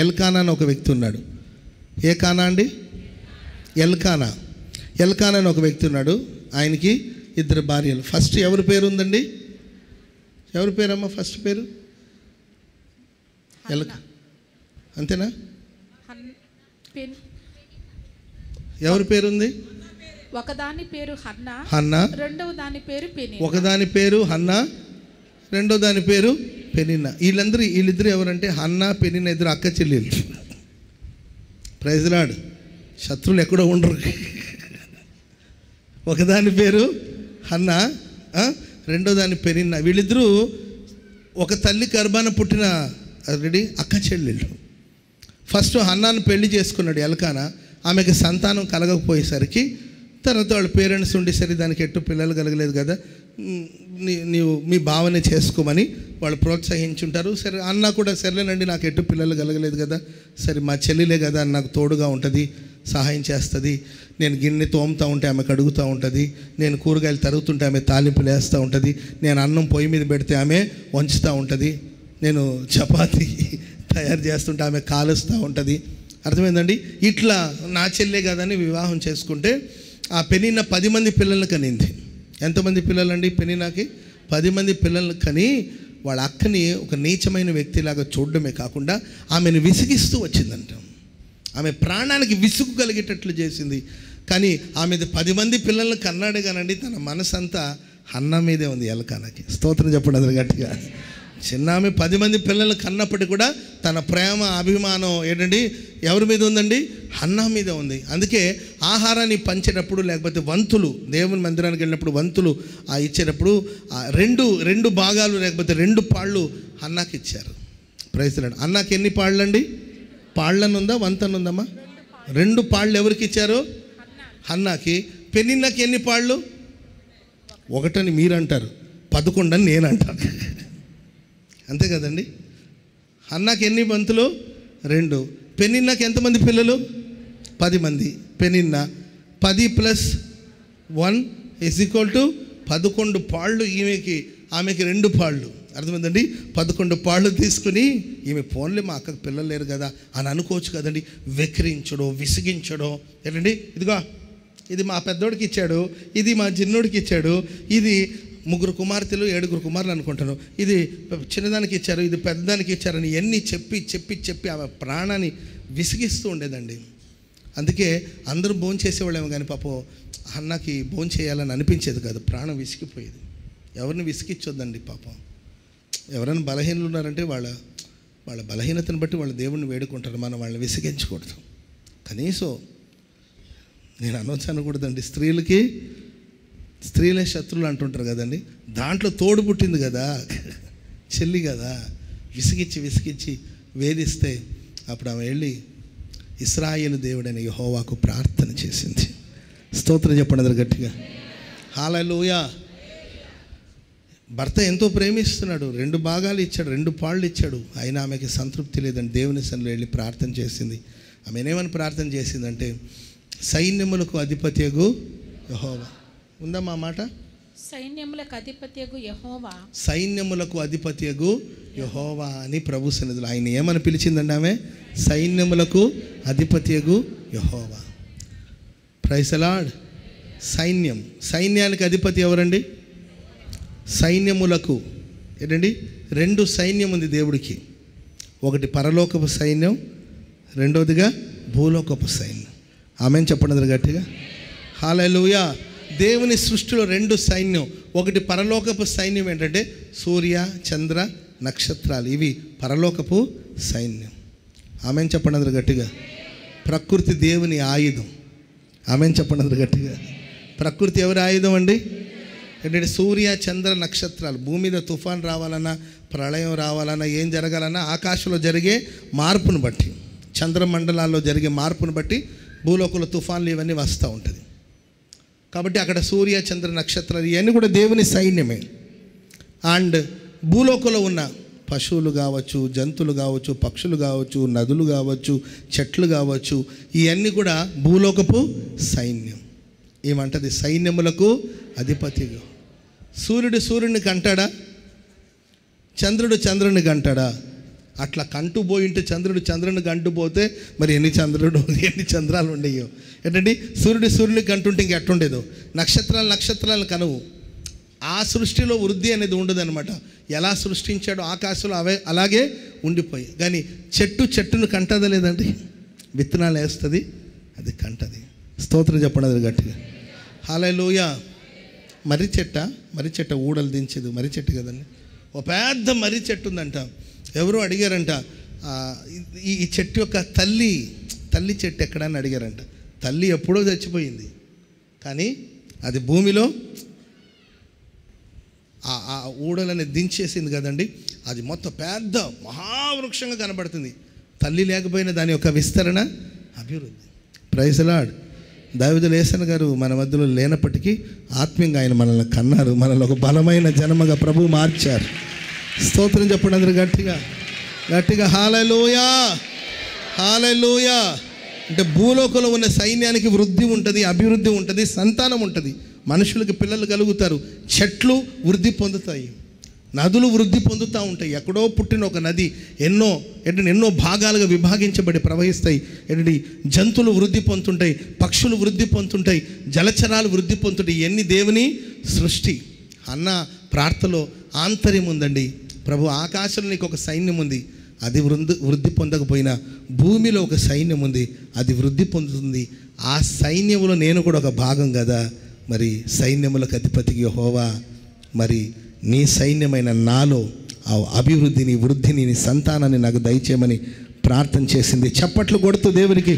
ఎల్కానా అని ఒక వ్యక్తి ఉన్నాడు. ఏ కానా అండి? ఎల్కానా. ఎల్కానా అని ఒక వ్యక్తి ఉన్నాడు, ఆయనకి 2 భార్యలు. ఫస్ట్ ఎవరి పేరు ఉందండి? ఎవరి పేరమ్మా ఫస్ట్ పేరు? అంతేనా? ఎవరి పేరు ఉంది? ఒకదాని పేరు హన్నా, రెండవ దాని పేరు పెనిన్నా. ఒకదాని పేరు హన్నా, రెండో దాని పేరు పెనిన్నా. వీళ్ళిద్దరు ఎవరంటే హన్నా పెనిన్నా ఇద్దరు అక్క చెల్లెలు. Praise Lord. శత్రువులు ఎక్కడో ఉండరు. ఒకదాని పేరు హన్నా, రెండో దాని పెనిన్నా. వీళ్ళిద్దరూ ఒక తల్లి గర్భాన పుట్టిన అక్క చెల్లెళ్ళు. ఫస్ట్ హన్నాను పెళ్లి చేసుకున్నాడు ఎల్కానా. ఆమెకి సంతానం కలగకపోయేసరికి తర్వాత వాళ్ళ పేరెంట్స్ ఉండి సరే దానికి ఎట్టు పిల్లలు కలగలేదు కదా, నీవు మీ భావనే చేసుకోమని వాళ్ళు ప్రోత్సహించుంటారు. సరే అన్న కూడా సరేనండి నాకు ఎట్టు పిల్లలు కలగలేదు కదా, సరే మా చెల్లిలే కదా నాకు తోడుగా ఉంటుంది, సహాయం చేస్తుంది, నేను గిన్నె తోముతూ ఉంటే ఆమె కడుగుతూ ఉంటుంది, నేను కూరగాయలు తరుగుతుంటే ఆమె తాలింపులు వేస్తూ ఉంటుంది, నేను అన్నం పొయ్యి మీద పెడితే ఆమె వంచుతూ ఉంటుంది, నేను చపాతీ తయారు చేస్తుంటే ఆమె కాలుస్తూ ఉంటుంది. అర్థమైందండి? ఇట్లా నా చెల్లే కదని వివాహం చేసుకుంటే ఆ పెనిన్నా 10 మంది పిల్లల్ని కనింది. ఎంతమంది పిల్లలండి పెనిన్నాకి? 10 మంది పిల్లల్ని కని వాళ్ళ అక్కని ఒక నీచమైన వ్యక్తిలాగా చూడడమే కాకుండా ఆమెను విసిగిస్తూ వచ్చిందంట. ఆమె ప్రాణానికి విసుగు కలిగేటట్లు చేసింది. కానీ ఆమె 10 మంది పిల్లల్ని కన్నాడు కానండి, తన మనసంతా హన్నా మీదే ఉంది. ఎల్కానాకి స్తోత్రం చెప్పండి అది గట్టిగా. చిన్న ఆమె 10 మంది పిల్లల్ని కన్నప్పటికీ కూడా తన ప్రేమ అభిమానం ఏంటండి ఎవరి మీద ఉందండి? హన్నా మీద ఉంది. అందుకే ఆహారాన్ని పంచేటప్పుడు లేకపోతే వంతులు, దేవుని మందిరానికి వెళ్ళినప్పుడు వంతులు ఇచ్చేటప్పుడు రెండు భాగాలు లేకపోతే 2 పాళ్ళు హన్నాకి ఇచ్చారు. Praise lord. అన్నాకి ఎన్ని పాళ్ళు అండి? పాళ్ళనుందా వంతనుందమ్మా? 2 పాళ్ళు ఎవరికి ఇచ్చారు? హన్నాకి. పెనిన్నాకి ఎన్ని పాళ్ళు? 1 అని మీరు అంటారు, 11 అని నేను అంటాను. అంతే కదండి? హన్నాకి ఎన్ని వంతులు? 2. పెనిన్నాకి ఎంతమంది పిల్లలు? 10 మంది. పెనిన్నా 10 + 1 = 11 పాళ్ళు ఆమెకి 2 పాళ్ళు. అర్థమైందండి? 11 పాళ్ళు తీసుకుని ఈమె ఫోన్లే మా అక్కకు పిల్లలు లేరు కదా అని అనుకోవచ్చు కదండి. వెక్కిరించడో విసిగించడో ఏంటండి, ఇదిగో ఇది మా పెద్దోడికి ఇచ్చాడు, ఇది మా చిన్నోడికి ఇచ్చాడు, ఇది 3 కుమార్తెలు 7 కుమారులు అనుకుంటాను, ఇది చిన్నదానికి ఇచ్చారు, ఇది పెద్దదానికి ఇచ్చారని ఎన్ని చెప్పి ఆమె ప్రాణాన్ని విసిగిస్తూ ఉండేదండి. అందుకే అందరూ భోంచేసేవాళ్ళేమో కానీ పాపం అన్నకి భోంచేయాలని అనిపించేది కాదు, ప్రాణం విసిగిపోయేది. ఎవరిని విసిగిచ్చొద్దండి పాపం. ఎవరైనా బలహీనలు ఉన్నారంటే వాళ్ళ బలహీనతను బట్టి వాళ్ళ దేవుణ్ణి వేడుకుంటారు, మనం వాళ్ళని విసిగించకూడదు. కనీసం నేను అనొచ్చనకూడదండి, స్త్రీలే శత్రువులు అంటుంటారు కదండి, దాంట్లో తోడు పుట్టింది కదా, చెల్లి కదా, విసిగిచ్చి వేధిస్తే అప్పుడు ఆమె వెళ్ళి ఇశ్రాయేలు దేవుడైన యెహోవాకు ప్రార్థన చేసింది. స్తోత్రం చెప్పండి అందరు గట్టిగా. హల్లెలూయా. భర్త ఎంతో ప్రేమిస్తున్నాడు, 2 భాగాలు ఇచ్చాడు, 2 పాళ్ళు ఇచ్చాడు, అయినా ఆమెకి సంతృప్తి లేదని దేవుని సన్నిధిలో వెళ్ళి ప్రార్థన చేసింది. ఆమె ఏమని ప్రార్థన చేసిందంటే, సైన్యములకు అధిపతియగు యెహోవా. ఉందా మా మాట? సైన్యములకు అధిపతియగు యెహోవా, సైన్యములకు అధిపతియగు యెహోవా అని ప్రభు సన్నిధిలో ఆయన ఏమని పిలిచిందండి ఆమె? సైన్యములకు అధిపతియగు యెహోవా. Praise the lord. సైన్యానికి అధిపతి ఎవరండి? సైన్యములకు ఏంటండి 2 సైన్యం ఉంది దేవుడికి. ఒకటి పరలోకపు సైన్యం, రెండవదిగా భూలోకపు సైన్యం. ఆమెన్ చెప్పండి గట్టిగా. హల్లెలూయా. దేవుని సృష్టిలో 2 సైన్యం. ఒకటి పరలోకపు సైన్యం ఏంటంటే సూర్య చంద్ర నక్షత్రాలు, ఇవి పరలోకపు సైన్యం. ఆమెన్ చెప్పండి గట్టిగా. ప్రకృతి దేవుని ఆయుధం. ఆమెన్ చెప్పండి గట్టిగా. ప్రకృతి ఎవరి ఆయుధం అండి? ఏంటంటే సూర్య చంద్ర నక్షత్రాలు. భూమి మీద తుఫాన్ రావాలన్నా, ప్రళయం రావాలన్నా, ఏం జరగాలన్నా ఆకాశంలో జరిగే మార్పును బట్టి, చంద్రమండలాల్లో జరిగే మార్పును బట్టి భూలోకంలో తుఫాన్లు ఇవన్నీ వస్తూ ఉంటుంది. కాబట్టి అక్కడ సూర్య చంద్ర నక్షత్రాలు ఇవన్నీ కూడా దేవుని సైన్యమే. అండ్ భూలోకంలో ఉన్న పశువులు కావచ్చు, జంతువులు కావచ్చు, పక్షులు కావచ్చు, నదులు కావచ్చు, చెట్లు కావచ్చు, ఇవన్నీ కూడా భూలోకపు సైన్యం. ఏమంటది? సైన్యములకు అధిపతిగా. సూర్యుడు సూర్యుడిని కంటాడా? చంద్రుడు చంద్రుడిని కంటాడా? అట్లా కంటూ పోయింటే చంద్రుని కంటూ పోతే మరి ఎన్ని చంద్రాలు ఉండేయో. ఏంటంటే సూర్యుడిని కంటుంటే ఇంక ఎట్టుండేదో. నక్షత్రాలు కనువు. ఆ సృష్టిలో వృద్ధి అనేది ఉండదన్నమాట. ఎలా సృష్టించాడో ఆకాశంలో అలాగే ఉండిపోయి. కానీ చెట్టును కంటదా లేదండి? విత్తనాలు వేస్తుంది, అది కంటది. స్తోత్రం చెప్పండి అది గట్టిగా. హల్లెలూయా. మర్రి చెట్ట ఊడలు దించేది మర్రి చెట్టు కదండి. ఒక పెద్ద మర్రి చెట్టు ఉందంట. ఎవరో అడిగారంట, ఈ చెట్టు యొక్క తల్లి చెట్టు ఎక్కడని అడిగారంట. తల్లి ఎప్పుడో చచ్చిపోయింది, కానీ అది భూమిలో ఆ ఊడలని దించేసింది కదండి. అది మొత్తం పెద్ద మహావృక్షంగా కనబడుతుంది. తల్లి లేకపోయినా దాని యొక్క విస్తరణ, అభివృద్ధి. Praise Lord. దావీదు యేసన్న గారు మన మధ్యలో లేనప్పటికీ ఆత్మీయంగా ఆయన మనల్ని కన్నారు. మనల్ని ఒక బలమైన జనముగా ప్రభువు మార్చారు. స్తోత్రం చెప్పండి అందరూ గట్టిగా. హల్లెలూయా, హల్లెలూయా. అంటే భూలోకంలో ఉన్న సైన్యానికి వృద్ధి ఉంటుంది, అభివృద్ధి ఉంటుంది, సంతానం ఉంటుంది. మనుషులకి పిల్లలు కలుగుతారు. చెట్లు వృద్ధి పొందుతాయి, నదులు వృద్ధి పొందుతూ ఉంటాయి. ఎక్కడో పుట్టిన ఒక నది ఎన్నో భాగాలుగా విభాగించబడి ప్రవహిస్తాయి. జంతువులు వృద్ధి పొందుతుంటాయి, పక్షులు వృద్ధి పొందుతుంటాయి, జలచరాలు వృద్ధి పొందుతుంటాయి. ఇవన్నీ దేవుని సృష్టి. అన్న ప్రార్థనలో ఆంతర్యం ఉందండి. ప్రభు, ఆకాశంలో నీకు ఒక సైన్యం ఉంది, అది వృద్ధి పొందకపోయినా భూమిలో ఒక సైన్యం ఉంది, అది వృద్ధి పొందుతుంది. ఆ సైన్యంలో నేను కూడా ఒక భాగం కదా. మరి సైన్యములకు అధిపతికి యెహోవా, మరి నీ సైన్యమైన నాలో ఆ అభివృద్ధిని, వృద్ధిని, నీ సంతానాన్ని నాకు దయచేయమని ప్రార్థన చేసింది. చప్పట్లు కొడుతూ దేవునికి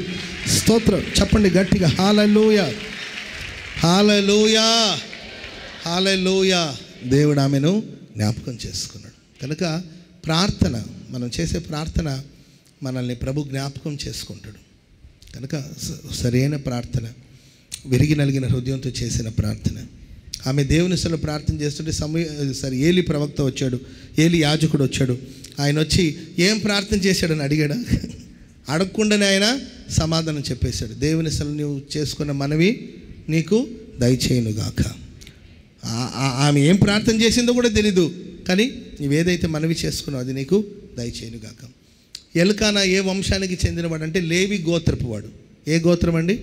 స్తోత్రం చెప్పండి గట్టిగా. హల్లెలూయా, హల్లెలూయా, హల్లెలూయా. దేవుడు ఆమెను జ్ఞాపకం చేసుకున్నాడు. కనుక ప్రార్థన, మనం చేసే ప్రార్థన మనల్ని ప్రభు జ్ఞాపకం చేసుకుంటాడు. కనుక సరైన ప్రార్థన, విరిగి నలిగిన హృదయంతో చేసిన ప్రార్థన. ఆమె దేవుని సలు ప్రార్థన చేస్తుంటే ఏలి ప్రవక్త వచ్చాడు, ఏలి యాజకుడు వచ్చాడు. ఆయన వచ్చి ఏం ప్రార్థన చేశాడని అడిగాడా? అడగకుండానే ఆయన సమాధానం చెప్పేశాడు. దేవుని సలు నువ్వు చేసుకున్న మనవి నీకు దయచేయునుగాక. ఆమె ఏం ప్రార్థన చేసిందో కూడా తెలీదు, కానీ నువ్వేదైతే మనవి చేసుకున్నావు అది నీకు దయచేయునుగాక. ఎల్కానా ఏ వంశానికి చెందినవాడు అంటే లేవి గోత్రపు వాడు. ఏ గోత్రం అండి?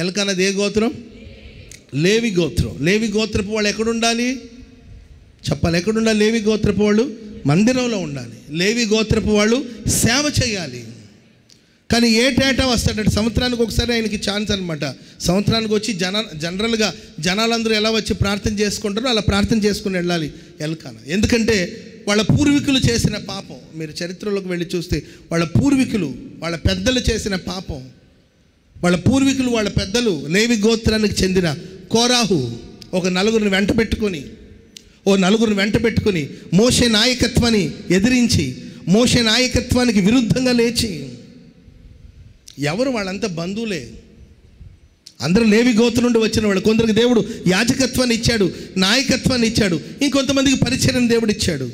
ఎల్కానాది ఏ గోత్రం? లేవి గోత్రం. లేవి గోత్రపు వాళ్ళు ఎక్కడుండాలి చెప్పాలి? ఎక్కడుండాలి? లేవి గోత్రపు వాళ్ళు మందిరంలో ఉండాలి. లేవి గోత్రపు వాళ్ళు సేవ చేయాలి. కానీ ఏటేటా వస్తాడంటే సంవత్సరానికి ఒకసారి ఆయనకి ఛాన్స్ అనమాట. సంవత్సరానికి వచ్చి జనరల్గా జనాలందరూ ఎలా వచ్చి ప్రార్థన చేసుకుంటారో అలా ప్రార్థన చేసుకుని వెళ్ళాలి ఎల్కానా. ఎందుకంటే వాళ్ళ పూర్వీకులు చేసిన పాపం, మీరు చరిత్రలోకి వెళ్ళి చూస్తే వాళ్ళ పూర్వీకులు, వాళ్ళ పెద్దలు చేసిన పాపం, వాళ్ళ పూర్వీకులు, వాళ్ళ పెద్దలు లేవి గోత్రానికి చెందిన కోరాహు ఒక నలుగురిని వెంట పెట్టుకొని మోషే నాయకత్వాన్ని ఎదిరించి, మోషే నాయకత్వానికి విరుద్ధంగా లేచి, ఎవరు వాళ్ళంతా బంధువులే, అందరూ లేవి గోత్రం నుండి వచ్చిన వాళ్ళు. కొందరికి దేవుడు యాజకత్వాన్ని ఇచ్చాడు, నాయకత్వాన్ని ఇచ్చాడు, ఇంకొంతమందికి పరిచర్యను దేవుడు ఇచ్చాడు.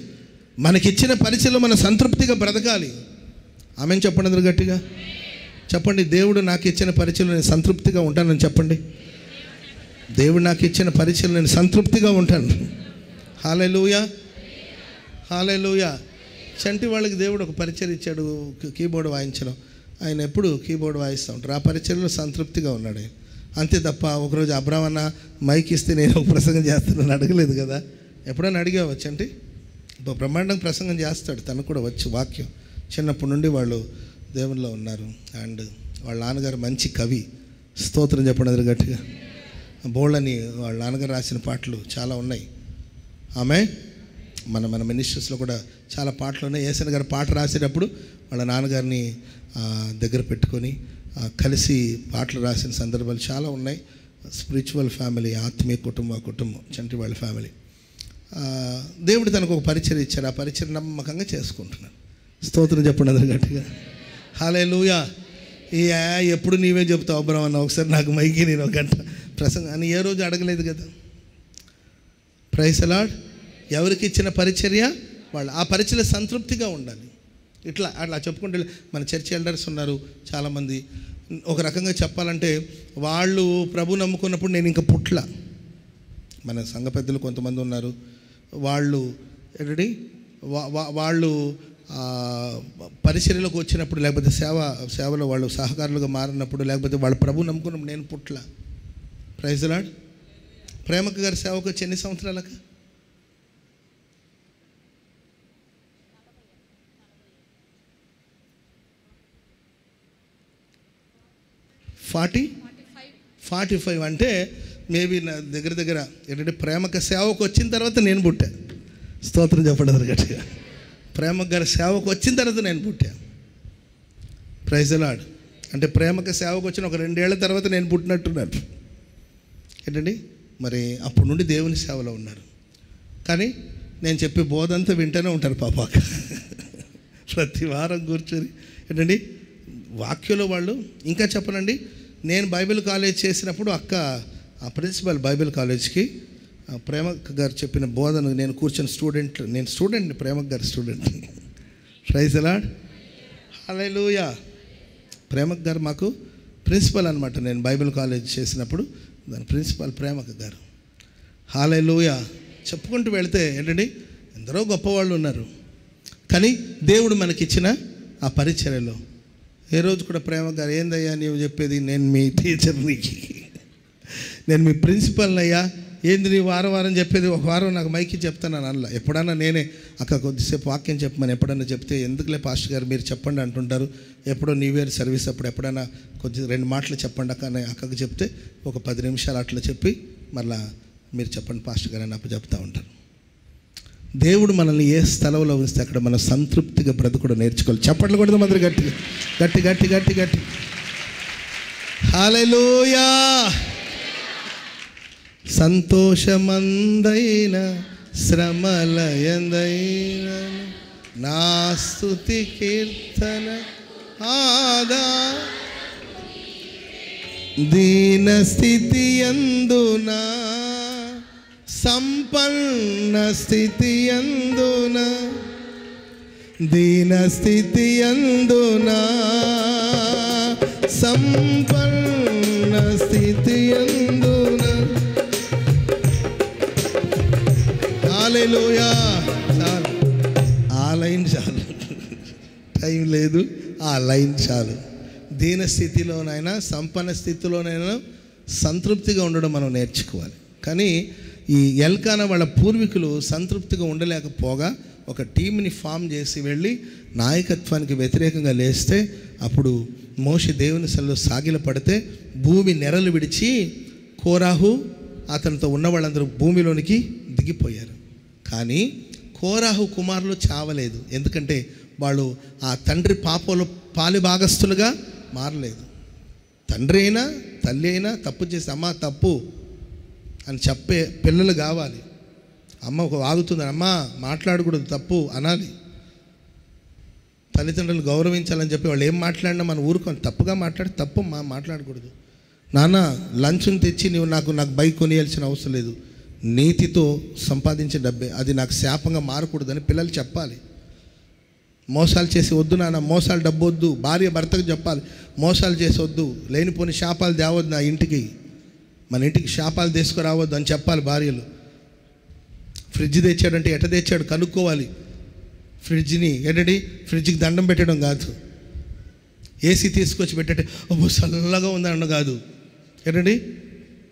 మనకిచ్చిన పరిచయలో మనం సంతృప్తిగా బ్రతకాలి. ఆమెను చెప్పండి అందరూ గట్టిగా చెప్పండి. దేవుడు నాకు ఇచ్చిన పరిచయలో నేను సంతృప్తిగా ఉంటానని చెప్పండి. దేవుడు నాకు ఇచ్చిన పరిచయలో నేను సంతృప్తిగా ఉంటాను. హల్లెలూయా, హల్లెలూయా. చంటి వాళ్ళకి దేవుడు ఒక పరిచయం ఇచ్చాడు, కీబోర్డ్ వాయించడం. ఆయన ఎప్పుడు కీబోర్డ్ వాయిస్తూ ఉంటారు. ఆ పరిచయంలో సంతృప్తిగా ఉన్నాడు ఆయన. అంతే తప్ప ఒకరోజు అబ్రాహ్మణ మైక్ ఇస్తే నేను ఒక ప్రసంగం చేస్తున్నాను అడగలేదు కదా. ఎప్పుడైనా అడిగావచ్చు అంటే ఇప్పుడు బ్రహ్మాండంగా ప్రసంగం చేస్తాడు, తనకు కూడా వచ్చు వాక్యం. చిన్నప్పటి నుండి వాళ్ళు దేవునిలో ఉన్నారు. అండ్ వాళ్ళ నాన్నగారు మంచి కవి. స్తోత్రం చెప్పండి అది గట్టిగా. బోళ్ళని వాళ్ళ నాన్నగారు రాసిన పాటలు చాలా ఉన్నాయి. ఆమె మన మినిస్టర్స్లో కూడా చాలా పాటలు ఉన్నాయి. యేసన్న గారు పాట రాసేటప్పుడు వాళ్ళ నాన్నగారిని దగ్గర పెట్టుకొని కలిసి పాటలు రాసిన సందర్భాలు చాలా ఉన్నాయి. స్పిరిచువల్ ఫ్యామిలీ, ఆత్మీయ కుటుంబం చంటి వాళ్ళ ఫ్యామిలీ. దేవుడు తనకు ఒక పరిచయం ఇచ్చారు. ఆ పరిచయం నమ్మకంగా చేసుకుంటున్నాను. స్తోత్రం చెప్పండి అందరూ గట్టిగా. హల్లెలూయా. ఎప్పుడు నీవే చెప్తావు అబ్రాహ్మణ, ఒకసారి నాకు మైకి నేను ఒక గంట ప్రసంగం అని ఏ రోజు అడగలేదు కదా. Praise the Lord. ఎవరికి ఇచ్చిన పరిచర్య వాళ్ళు ఆ పరిచర్య సంతృప్తిగా ఉండాలి. అట్లా చెప్పుకుంటే మన చర్చ్ ఎల్డర్స్ ఉన్నారు చాలామంది. ఒక రకంగా చెప్పాలంటే వాళ్ళు ప్రభు నమ్ముకున్నప్పుడు నేను ఇంకా పుట్ల. మన సంఘ పెద్దలు కొంతమంది ఉన్నారు, వాళ్ళు పరిచర్యలోకి వచ్చినప్పుడు, లేకపోతే సేవలో వాళ్ళు సహకారులుగా మారినప్పుడు, లేకపోతే వాళ్ళ ప్రభు నమ్ముకున్నప్పుడు నేను పుట్ల. Praise the lord. ప్రేమక్క గారి సేవకు వచ్చి ఎన్ని సంవత్సరాలక? 45 అంటే మేబీ నా దగ్గర ఏంటంటే ప్రేమక సేవకు వచ్చిన తర్వాత నేను పుట్టా. స్తోత్రం చెప్పండి గట్టిగా. ప్రేమక గారి సేవకు వచ్చిన తర్వాత నేను పుట్టా. Praise the Lord. అంటే ప్రేమక సేవకు వచ్చిన ఒక 2 ఏళ్ల తర్వాత నేను పుట్టినట్టున్నారు ఏంటండి. మరి అప్పటి నుండి దేవుని సేవలో ఉన్నారు. కానీ నేను చెప్పే బోధంతా వింటూనే ఉంటారు పాపాక. ప్రతి వారం కూర్చొని ఏంటండి వాక్యంలో వాళ్ళు. ఇంకా చెప్పనండి, నేను బైబిల్ కాలేజ్ చేసినప్పుడు అక్క ఆ ప్రిన్సిపల్ బైబిల్ కాలేజ్కి ప్రేమక్క గారు చెప్పిన బోధన నేను కూర్చొని నేను స్టూడెంట్ని, ప్రేమక్క గారి student. Praise the lord. Hallelujah. ప్రేమక్క గారు మాకు ప్రిన్సిపల్ అనమాట. నేను బైబిల్ కాలేజ్ చేసినప్పుడు దాని ప్రిన్సిపల్ ప్రేమక్క గారు. హల్లెలూయా. చెప్పుకుంటూ వెళితే ఏంటండి ఎందరో గొప్పవాళ్ళు ఉన్నారు. కానీ దేవుడు మనకిచ్చిన ఆ పరిచర్యలో ఏ రోజు కూడా ప్రేమక్క గారు, ఏందయ్యా నీవు చెప్పేది, నేను మీ టీచర్ని, నేను మీ ప్రిన్సిపల్ని అయ్యా, ఏంది నీ వారం చెప్పేది, ఒక వారం నాకు మైకి చెప్తాను అలా. ఎప్పుడన్నా నేనే అక్క కొద్దిసేపు వాక్యం చెప్పమని ఎప్పుడన్నా చెప్తే, ఎందుకులే పాస్టర్ గారు మీరు చెప్పండి అంటుంటారు. ఎప్పుడో న్యూ ఇయర్ సర్వీస్ అప్పుడు ఎప్పుడైనా కొద్ది 2 మాటలు చెప్పండి అక్క అని అక్కకు చెప్తే ఒక 10 నిమిషాలు అట్లా చెప్పి మళ్ళా మీరు చెప్పండి పాస్టర్ గారు అని అప్పు చెప్తూ ఉంటారు. దేవుడు మనల్ని ఏ స్థలంలో ఉంచితే అక్కడ మనం సంతృప్తిగా బ్రతుకుడు నేర్చుకోవాలి. చప్పట్లు కొడదాం అందరూ గట్టి గట్టి గట్టి గట్టి గట్టి. హల్లెలూయా. సంతోషమందైన శ్రమలయందైన నా స్తుతి కీర్తన ఆదా, దీన స్థితి యందునా సంపన్న స్థితి యందున, దీన స్థితి యందున సంపన్న స్థితి యందున. హల్లెలూయా. చాలు, ఆ లైన్ చాలు, టైం లేదు, ఆ లైన్ చాలు. దీన స్థితిలోనైనా సంపన్న స్థితిలోనైనా సంతృప్తిగా ఉండడం మనం నేర్చుకోవాలి. కానీ ఈ ఎల్కానా వాళ్ళ పూర్వీకులు సంతృప్తిగా ఉండలేకపోగా ఒక టీంని ఫామ్ చేసి వెళ్ళి నాయకత్వానికి వ్యతిరేకంగా లేస్తే, అప్పుడు మోషే దేవుని సన్నిధిలో సాగిల పడితే భూమి నెరలు విడిచి కోరాహు అతనితో ఉన్న వాళ్ళందరూ భూమిలోనికి దిగిపోయారు. కానీ కోరాహు కుమారులు చావలేదు. ఎందుకంటే వాళ్ళు ఆ తండ్రి పాపంలో పాలిభాగస్తులుగా మారలేదు. తండ్రి అయినా తల్లి అయినా తప్పు చేసి అమ్మ తప్పు అని చెప్పే పిల్లలు కావాలి. అమ్మ ఒక వాగుతుంది, అమ్మ మాట్లాడకూడదు తప్పు అనాలి. తల్లిదండ్రులు గౌరవించాలని చెప్పి వాళ్ళు ఏం మాట్లాడినా మనం ఊరుకొని తప్పుగా మాట్లాడి తప్పు మాట్లాడకూడదు. నాన్న లంచ్ని తెచ్చి నాకు బైక్ కొనియాల్సిన అవసరం లేదు, నీతితో సంపాదించే డబ్బే, అది నాకు శాపంగా మారకూడదని పిల్లలు చెప్పాలి. మోసాలు చేసి వద్దు నాన్న, మోసాలు డబ్బు వద్దు. భార్య భర్తకు చెప్పాలి, మోసాలు చేసి వద్దు, లేనిపోని శాపాలు తేవద్దు, నా ఇంటికి మన ఇంటికి శాపాలు తీసుకురావద్దు అని చెప్పాలి భార్యలు. ఫ్రిడ్జ్ తెచ్చాడంటే ఎట తెచ్చాడు కనుక్కోవాలి. ఫ్రిడ్జ్ని ఏంటంటే ఫ్రిడ్జ్కి దండం పెట్టడం కాదు, ఏసీ తీసుకొచ్చి పెట్టంటే ఓ చల్లగా ఉందన్న కాదు. ఏంటండి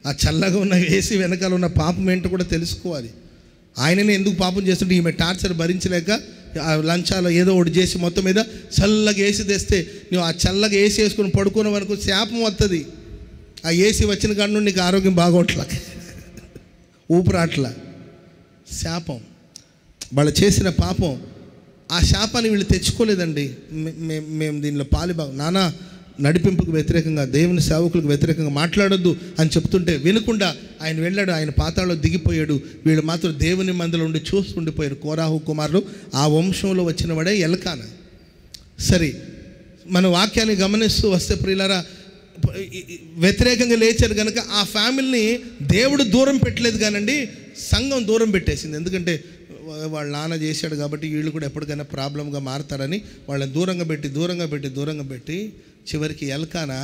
ఆ చల్లగా ఉన్న ఏసీ వెనకాల ఉన్న పాపం ఏంటో కూడా తెలుసుకోవాలి. ఆయననే ఎందుకు పాపం చేస్తుంటే ఈమె టార్చర్ భరించలేక ఆ లంచాలో ఏదో ఒకటి చేసి మొత్తం మీద చల్లగా ఏసీ తెస్తే నువ్వు ఆ చల్లగా ఏసీ వేసుకుని పడుకునే వరకు శాపం వస్తుంది. ఆ ఏసీ వచ్చిన కాడ నుండి నీకు ఆరోగ్యం బాగోట్లా, ఊపిరాట్లా, శాపం. వాళ్ళు చేసిన పాపం, ఆ శాపాన్ని వీళ్ళు తెచ్చుకోలేదండి. మేము దీనిలో నానా నడిపింపుకు వ్యతిరేకంగా దేవుని సేవకులకు వ్యతిరేకంగా మాట్లాడొద్దు అని చెప్తుంటే వినకుండా ఆయన వెళ్ళాడు, ఆయన పాతాళలో దిగిపోయాడు. వీళ్ళు మాత్రం దేవుని మందలో ఉండి చూస్తుండిపోయారు. కోరాహు కుమారులు ఆ వంశంలో వచ్చిన వాడే ఎల్కానా. సరే, మన వాక్యాన్ని గమనిస్తూ వస్తే ప్రియులారా, వ్యతిరేకంగా లేచారు కనుక ఆ ఫ్యామిలీని దేవుడు దూరం పెట్టలేదు కానండి, సంఘం దూరం పెట్టేసింది. ఎందుకంటే వాళ్ళ నాన్న చేశాడు కాబట్టి వీళ్ళు కూడా ఎప్పటికైనా ప్రాబ్లంగా మారుతారని వాళ్ళని దూరంగా పెట్టి చివరికి ఎల్కానా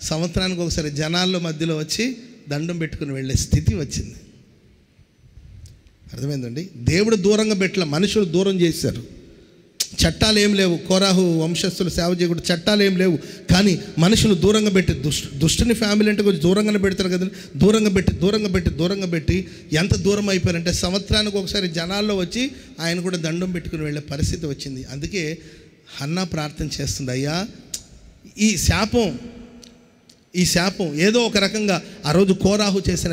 సంవత్సరానికి ఒకసారి జనాల్లో మధ్యలో వచ్చి దండం పెట్టుకుని వెళ్ళే స్థితి వచ్చింది. అర్థమైందండి? దేవుడు దూరంగా పెట్టలే, మనుషులు దూరం చేశారు. చట్టాలు ఏం లేవు, కోరాహు వంశస్థులు సేవ చేయకూడదు, చట్టాలు ఏం లేవు. కానీ మనుషులు దూరంగా పెట్టి దుష్టుని ఫ్యామిలీ అంటే కొంచెం దూరంగానే పెడతారు కదా, దూరంగా పెట్టి ఎంత దూరం అయిపోయారంటే సంవత్సరానికి ఒకసారి జనాల్లో వచ్చి ఆయన కూడా దండం పెట్టుకుని వెళ్ళే పరిస్థితి వచ్చింది. అందుకే హన్నా ప్రార్థన చేస్తుంది, అయ్యా ఈ శాపం ఏదో ఒక రకంగా ఆ రోజు కోరాహు చేసిన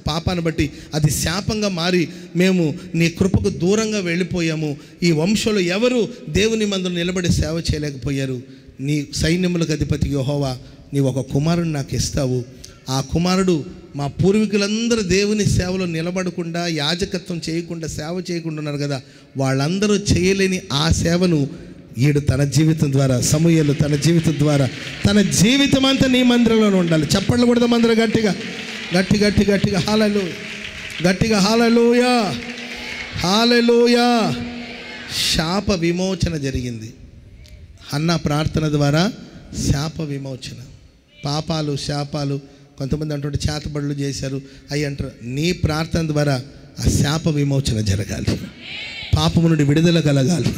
పాపాన్ని బట్టి అది శాపంగా మారి మేము నీ కృపకు దూరంగా వెళ్ళిపోయాము. ఈ వంశంలో ఎవరు దేవుని మందులు నిలబడి సేవ చేయలేకపోయారు. నీ సైన్యములకు అధిపతి యెహోవా, నీవు ఒక కుమారుని నాకు ఇస్తావు. ఆ కుమారుడు మా పూర్వీకులందరూ దేవుని సేవలో నిలబడకుండా, యాజకత్వం చేయకుండా, సేవ చేయకుండా ఉన్నారు కదా, వాళ్ళందరూ చేయలేని ఆ సేవను ఈడు తన జీవితం ద్వారా, సమూయేలు తన జీవితం ద్వారా, తన జీవితం అంతా నీ మందిరంలోనే ఉండాలి. చప్పట్లు కొడదాం అందరూ గట్టిగా హల్లెలూయా, హల్లెలూయా. శాప విమోచన జరిగింది హన్నా ప్రార్థన ద్వారా. శాప విమోచన, పాపాలు శాపాలు కొంతమంది అంటుంటే చేతబడులు చేశారు అవి అంటారు. నీ ప్రార్థన ద్వారా ఆ శాప విమోచన జరగాలి, పాపము నుండి విడుదల కలగాలి.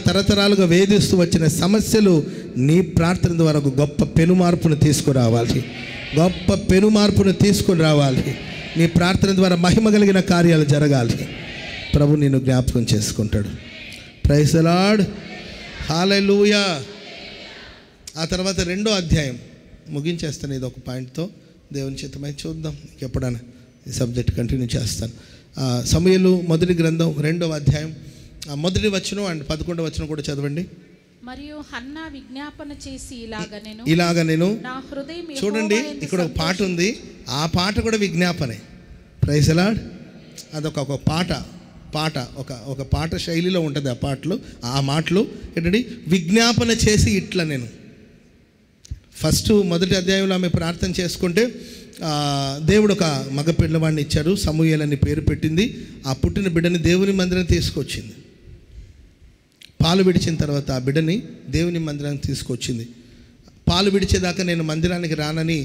తరతరాలుగా వేధిస్తూ వచ్చిన సమస్యలు నీ ప్రార్థన ద్వారా ఒక గొప్ప పెనుమార్పును తీసుకుని రావాలి. నీ ప్రార్థన ద్వారా మహిమ కలిగిన కార్యాలు జరగాలి. ప్రభు నిన్ను జ్ఞాపకం చేసుకుంటాడు. ప్రైజ్ ది లార్డ్, హల్లెలూయా. ఆ తర్వాత 2వ అధ్యాయం ముగించేస్తాను ఇది ఒక పాయింట్తో. దేవుని చిత్తమై చూద్దాం, ఎప్పుడైనా ఈ సబ్జెక్ట్ కంటిన్యూ చేస్తాను. సమూయేలు మొదటి గ్రంథం 2వ అధ్యాయం మొదటి వచనం అండ్ 11వ వచనం కూడా చదవండి. మరియు హన్నా విజ్ఞాపన చేసి ఇలాగ నేను నా హృదయం, చూడండి ఇక్కడ ఒక పాట ఉంది, ఆ పాట కూడా విజ్ఞాపనే. Praise the lord. అదొక పాట ఒక పాట శైలిలో ఉంటుంది ఆ పాటలు. ఆ మాటలు ఏంటంటే విజ్ఞాపన చేసి ఇట్లా నేను. మొదటి అధ్యాయంలో ఆమె ప్రార్థన చేసుకుంటే దేవుడు ఒక మగ పిల్లవాడిని ఇచ్చారు, సమూయేలు అని పేరు పెట్టింది. ఆ పుట్టిన బిడ్డని దేవుని మందిరం తీసుకొచ్చింది. పాలు విడిచిన తర్వాత ఆ బిడ్డని దేవుని మందిరానికి తీసుకొచ్చింది. పాలు విడిచేదాకా నేను మందిరానికి రానని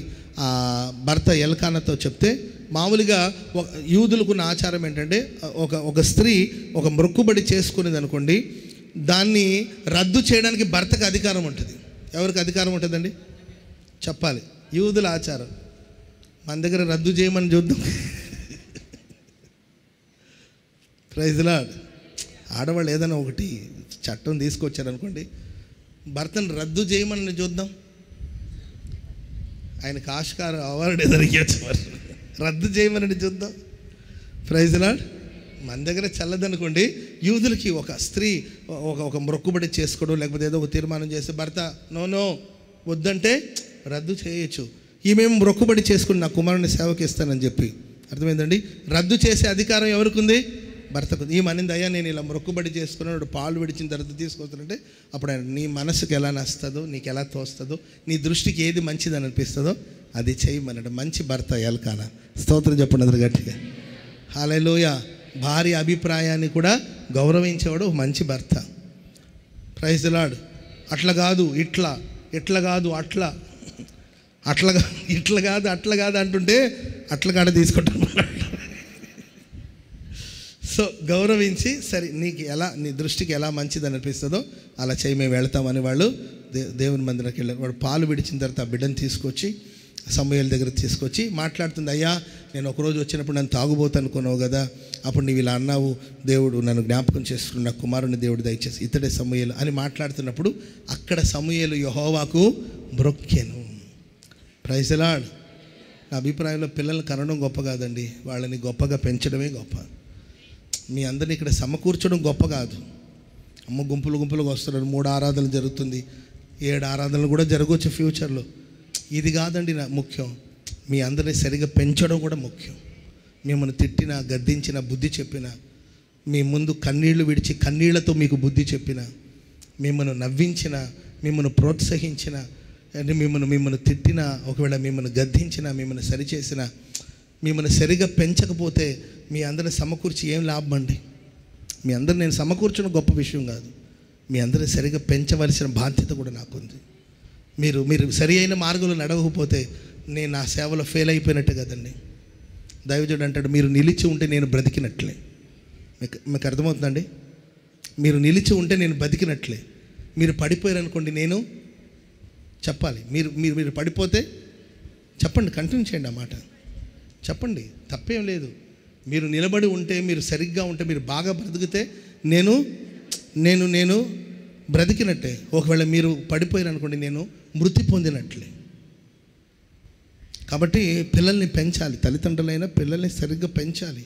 భర్త ఎల్కానాతో చెప్తే, మామూలుగా యూదులకున్న ఆచారం ఏంటంటే ఒక స్త్రీ ఒక మొక్కుబడి చేసుకునేది అనుకోండి, దాన్ని రద్దు చేయడానికి భర్తకు అధికారం ఉంటుంది. ఎవరికి అధికారం ఉంటుందండి చెప్పాలి? యూదుల ఆచారం. మన దగ్గర రద్దు చేయమని చూద్దాం. Praise the Lord. ఆడవాళ్ళు ఏదైనా ఒకటి చట్టం తీసుకొచ్చారనుకోండి, భర్తను రద్దు చేయమని చూద్దాం. ఆయనకు ఆస్కార్ అవార్డు ఎదురికొచ్చు, రద్దు చేయమని చూద్దాం. Praise the Lord. మన దగ్గర చల్లదనుకోండి, యూదులకి ఒక స్త్రీ ఒక మొక్కుబడి చేసుకోవడం లేకపోతే ఏదో ఒక తీర్మానం చేస్తే భర్త నో వద్దంటే రద్దు చేయొచ్చు. ఈమెం మొక్కుబడి చేసుకుని నా కుమారుని సేవకి ఇస్తానని చెప్పి, అర్థమైందండి? రద్దు చేసే అధికారం ఎవరికి ఉంది? భర్తకు. ఈ మనింది, అయ్యా నేను ఇలా మొక్కుబడి చేసుకున్నాడు, పాలు విడిచిన తర్వాత తీసుకొస్తానంటే అప్పుడు ఆయన నీ మనసుకు ఎలా నస్తుందో, నీకు ఎలా తోస్తుందో, నీ దృష్టికి ఏది మంచిదని అనిపిస్తుందో అది చేయమన్నాడు. మంచి భర్త ఎల్కానా. స్తోత్రం చెప్పండి అందరు గట్టిగా. హల్లెలూయా. భార్య అభిప్రాయాన్ని కూడా గౌరవించేవాడు మంచి భర్త. Praise the Lord. అట్లా కాదు ఇట్లా కాదు అట్లా కాదు అంటుంటే అట్లా కాడ తీసుకుంటాను. సో గౌరవించి సరే నీకు ఎలా, నీ దృష్టికి ఎలా మంచిది అనిపిస్తుందో అలా చేయి, మేము వెళ్తామని వాళ్ళు దేవుని మందిరానికి వెళ్ళారు. వాడు పాలు విడిచిన తర్వాత ఆ బిడ్డను తీసుకొచ్చి సమూయేలు దగ్గర తీసుకొచ్చి మాట్లాడుతుంది, అయ్యా నేను ఒకరోజు వచ్చినప్పుడు నన్ను తాగుబోతు అనుకున్నావు కదా, అప్పుడు నీవు ఇలా అన్నావు, దేవుడు నన్ను జ్ఞాపకం చేసుకున్న నా కుమారుని దేవుడు దయచేసి ఇతడే సమూయేలు అని మాట్లాడుతున్నప్పుడు అక్కడ సమూయేలు యెహోవాకు మ్రొక్కెను. Praise the lord. నా అభిప్రాయంలో పిల్లల్ని కనడం గొప్ప కాదండి, వాళ్ళని గొప్పగా పెంచడమే గొప్ప. మీ అందరినీ ఇక్కడ సమకూర్చడం గొప్ప కాదు. అమ్మ గుంపులుగా వస్తున్నారు, 3 ఆరాధనలు జరుగుతుంది, 7 ఆరాధనలు కూడా జరగవచ్చు ఫ్యూచర్లో. ఇది కాదండి నా ముఖ్యం, మీ అందరినీ సరిగా పెంచడం కూడా ముఖ్యం. మిమ్మల్ని తిట్టినా, గద్దించినా, బుద్ధి చెప్పినా, మీ ముందు కన్నీళ్లు విడిచి కన్నీళ్లతో మీకు బుద్ధి చెప్పినా, మిమ్మల్ని నవ్వించిన, మిమ్మల్ని ప్రోత్సహించిన, అంటే మిమ్మల్ని తిట్టినా, ఒకవేళ మిమ్మల్ని గద్దించినా, మిమ్మల్ని సరిచేసినా, మిమ్మల్ని సరిగా పెంచకపోతే మీ అందరిని సమకూర్చి ఏం లాభం అండి? మీ అందరూ నేను సమకూర్చడం గొప్ప విషయం కాదు, మీ అందరిని సరిగా పెంచవలసిన బాధ్యత కూడా నాకుంది. మీరు సరి అయిన మార్గంలో నడవకపోతే నేను నా సేవలో ఫెయిల్ అయిపోయినట్టే కదండి. దైవజుడు అంటాడు, మీరు నిలిచి ఉంటే నేను బ్రతికినట్లే. మీకు అర్థమవుతుందండి? మీరు నిలిచి ఉంటే నేను బతికినట్లే. మీరు పడిపోయారనుకోండి, నేను చెప్పాలి. మీరు పడిపోతే చెప్పండి, కంటిన్యూ చేయండి, ఆ మాట చెప్పండి, తప్పేం లేదు. మీరు నిలబడి ఉంటే, మీరు సరిగ్గా ఉంటే, మీరు బాగా బ్రతికితే నేను నేను నేను బ్రతికినట్టే. ఒకవేళ మీరు పడిపోయారనుకోండి, నేను మృతి పొందినట్లే. కాబట్టి పిల్లల్ని పెంచాలి. తల్లిదండ్రులైనా పిల్లల్ని సరిగ్గా పెంచాలి.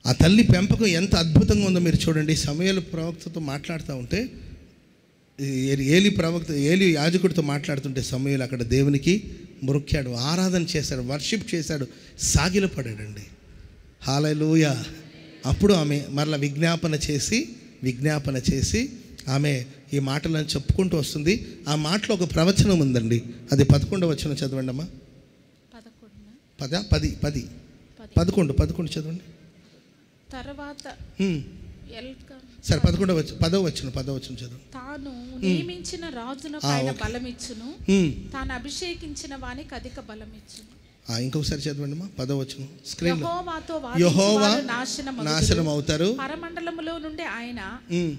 ఆ తల్లి పెంపకం ఎంత అద్భుతంగా ఉందో మీరు చూడండి. సమూయేలు ప్రవక్తతో మాట్లాడుతూ ఉంటే, ఏలి యాజకుడితో మాట్లాడుతుంటే సమూయేలు అక్కడ దేవునికి మొక్కాడు, ఆరాధన చేశాడు, వర్షిప్ చేశాడు, సాగిలపడాడండి. హల్లెలూయా. అప్పుడు ఆమె మరలా విజ్ఞాపన చేసి ఆమె ఈ మాటలను చెప్పుకుంటూ వస్తుంది. ఆ మాటలో ఒక ప్రవచనం ఉందండి. అది 11వ వచనం చదవండి అమ్మా. 11 చదవండి. తర్వాత సరే 10వ వచనం చదువు. తాను నియమించిన రాజునకు ఆయన బలమిచ్చును, తాను అభిషేకించిన వానికి అధిక బలమిచ్చును. ఇంకొకసారి చదవండి అమ్మా. 10వ వచనం స్క్రీన్. యెహోవా నాశనం అవుతారు, పరమండలములో నుండి ఆయన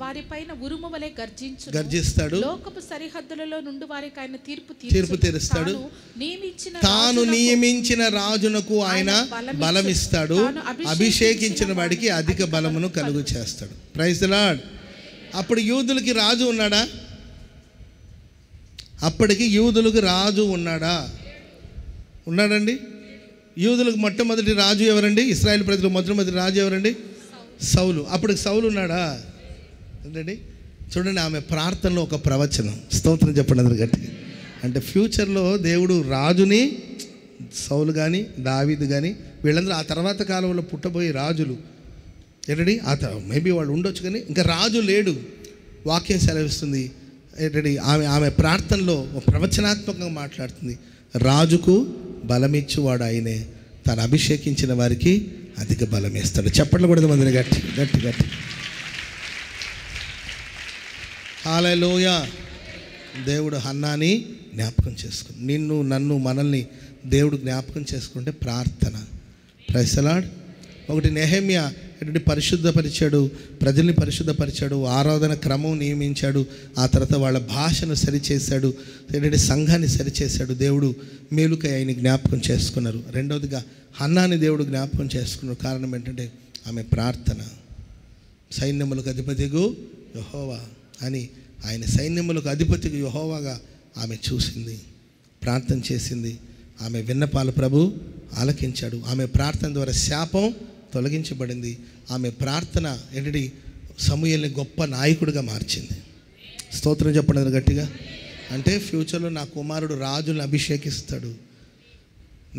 వారిపైన ఉరుము వలె గర్జిస్తాడు, లోకపు సరిహద్దులలో నుండి వారికి ఆయన తీర్పు తీరుస్తాడు. తాను నియమించిన రాజునకు ఆయన బలమిస్తాడు, అభిషేకించిన వాడికి అధిక బలమును కలుగు చేస్తాడు. Praise the Lord. అప్పుడు యూదులకి రాజు ఉన్నాడా? అప్పటికి యూదులకు రాజు ఉన్నాడండి. యూదులకు మొట్టమొదటి రాజు ఎవరండి? ఇశ్రాయేల్ ప్రజలకు మొట్టమొదటి రాజు ఎవరండి? సౌలు. అప్పటికి సౌలు ఉన్నాడా? ఏంటండి చూడండి, ఆమె ప్రార్థనలో ఒక ప్రవచనం. స్తోత్రం చెప్పండి అందరు గట్టిగా. అంటే ఫ్యూచర్లో దేవుడు రాజుని, సౌలు కానీ దావీదు కానీ వీళ్ళందరూ ఆ తర్వాత కాలంలో పుట్టబోయే రాజులు ఏంటండి, మేబీ వాళ్ళు ఉండొచ్చు, కానీ ఇంకా రాజు లేడు. వాక్యం సెలవిస్తుంది ఏంటండి, ఆమె ప్రార్థనలో ఒక ప్రవచనాత్మకంగా మాట్లాడుతుంది. రాజుకు బలమిచ్చువాడు ఆయనే, తను అభిషేకించిన వారికి అధిక బలం ఇస్తాడు. చెప్పట్లు కూడా మందిని గట్టి. హల్లెలూయా. దేవుడు హన్నాని జ్ఞాపకం చేసుకుని, నిన్ను నన్ను మనల్ని దేవుడు జ్ఞాపకం చేసుకుంటే ప్రార్థన. Praise the Lord. ఒకటి నెహెమ్యా ఏంటంటే పరిశుద్ధపరిచాడు, ప్రజల్ని పరిశుద్ధపరిచాడు, ఆరాధన క్రమం నియమించాడు, ఆ తర్వాత వాళ్ళ భాషను సరిచేశాడు, ఏంటంటే సంఘాన్ని సరిచేశాడు. దేవుడు మేలుకై ఆయన జ్ఞాపకం చేసుకున్నారు. రెండవదిగా హన్నాని దేవుడు జ్ఞాపకం చేసుకున్నారు. కారణం ఏంటంటే ఆమె ప్రార్థన. సైన్యములకు అధిపతిగు యెహోవా అని, ఆయన సైన్యములకు అధిపతిగా యెహోవాగా ఆమె చూసింది, ప్రార్థన చేసింది. ఆమె విన్నపాలు ప్రభు ఆలకించాడు. ఆమె ప్రార్థన ద్వారా శాపం తొలగించబడింది. ఆమె ప్రార్థన ఏంటి సమూయేలుని గొప్ప నాయకుడిగా మార్చింది. స్తోత్రం చెప్పండి గట్టిగా. అంటే ఫ్యూచర్లో నా కుమారుడు రాజులను అభిషేకిస్తాడు,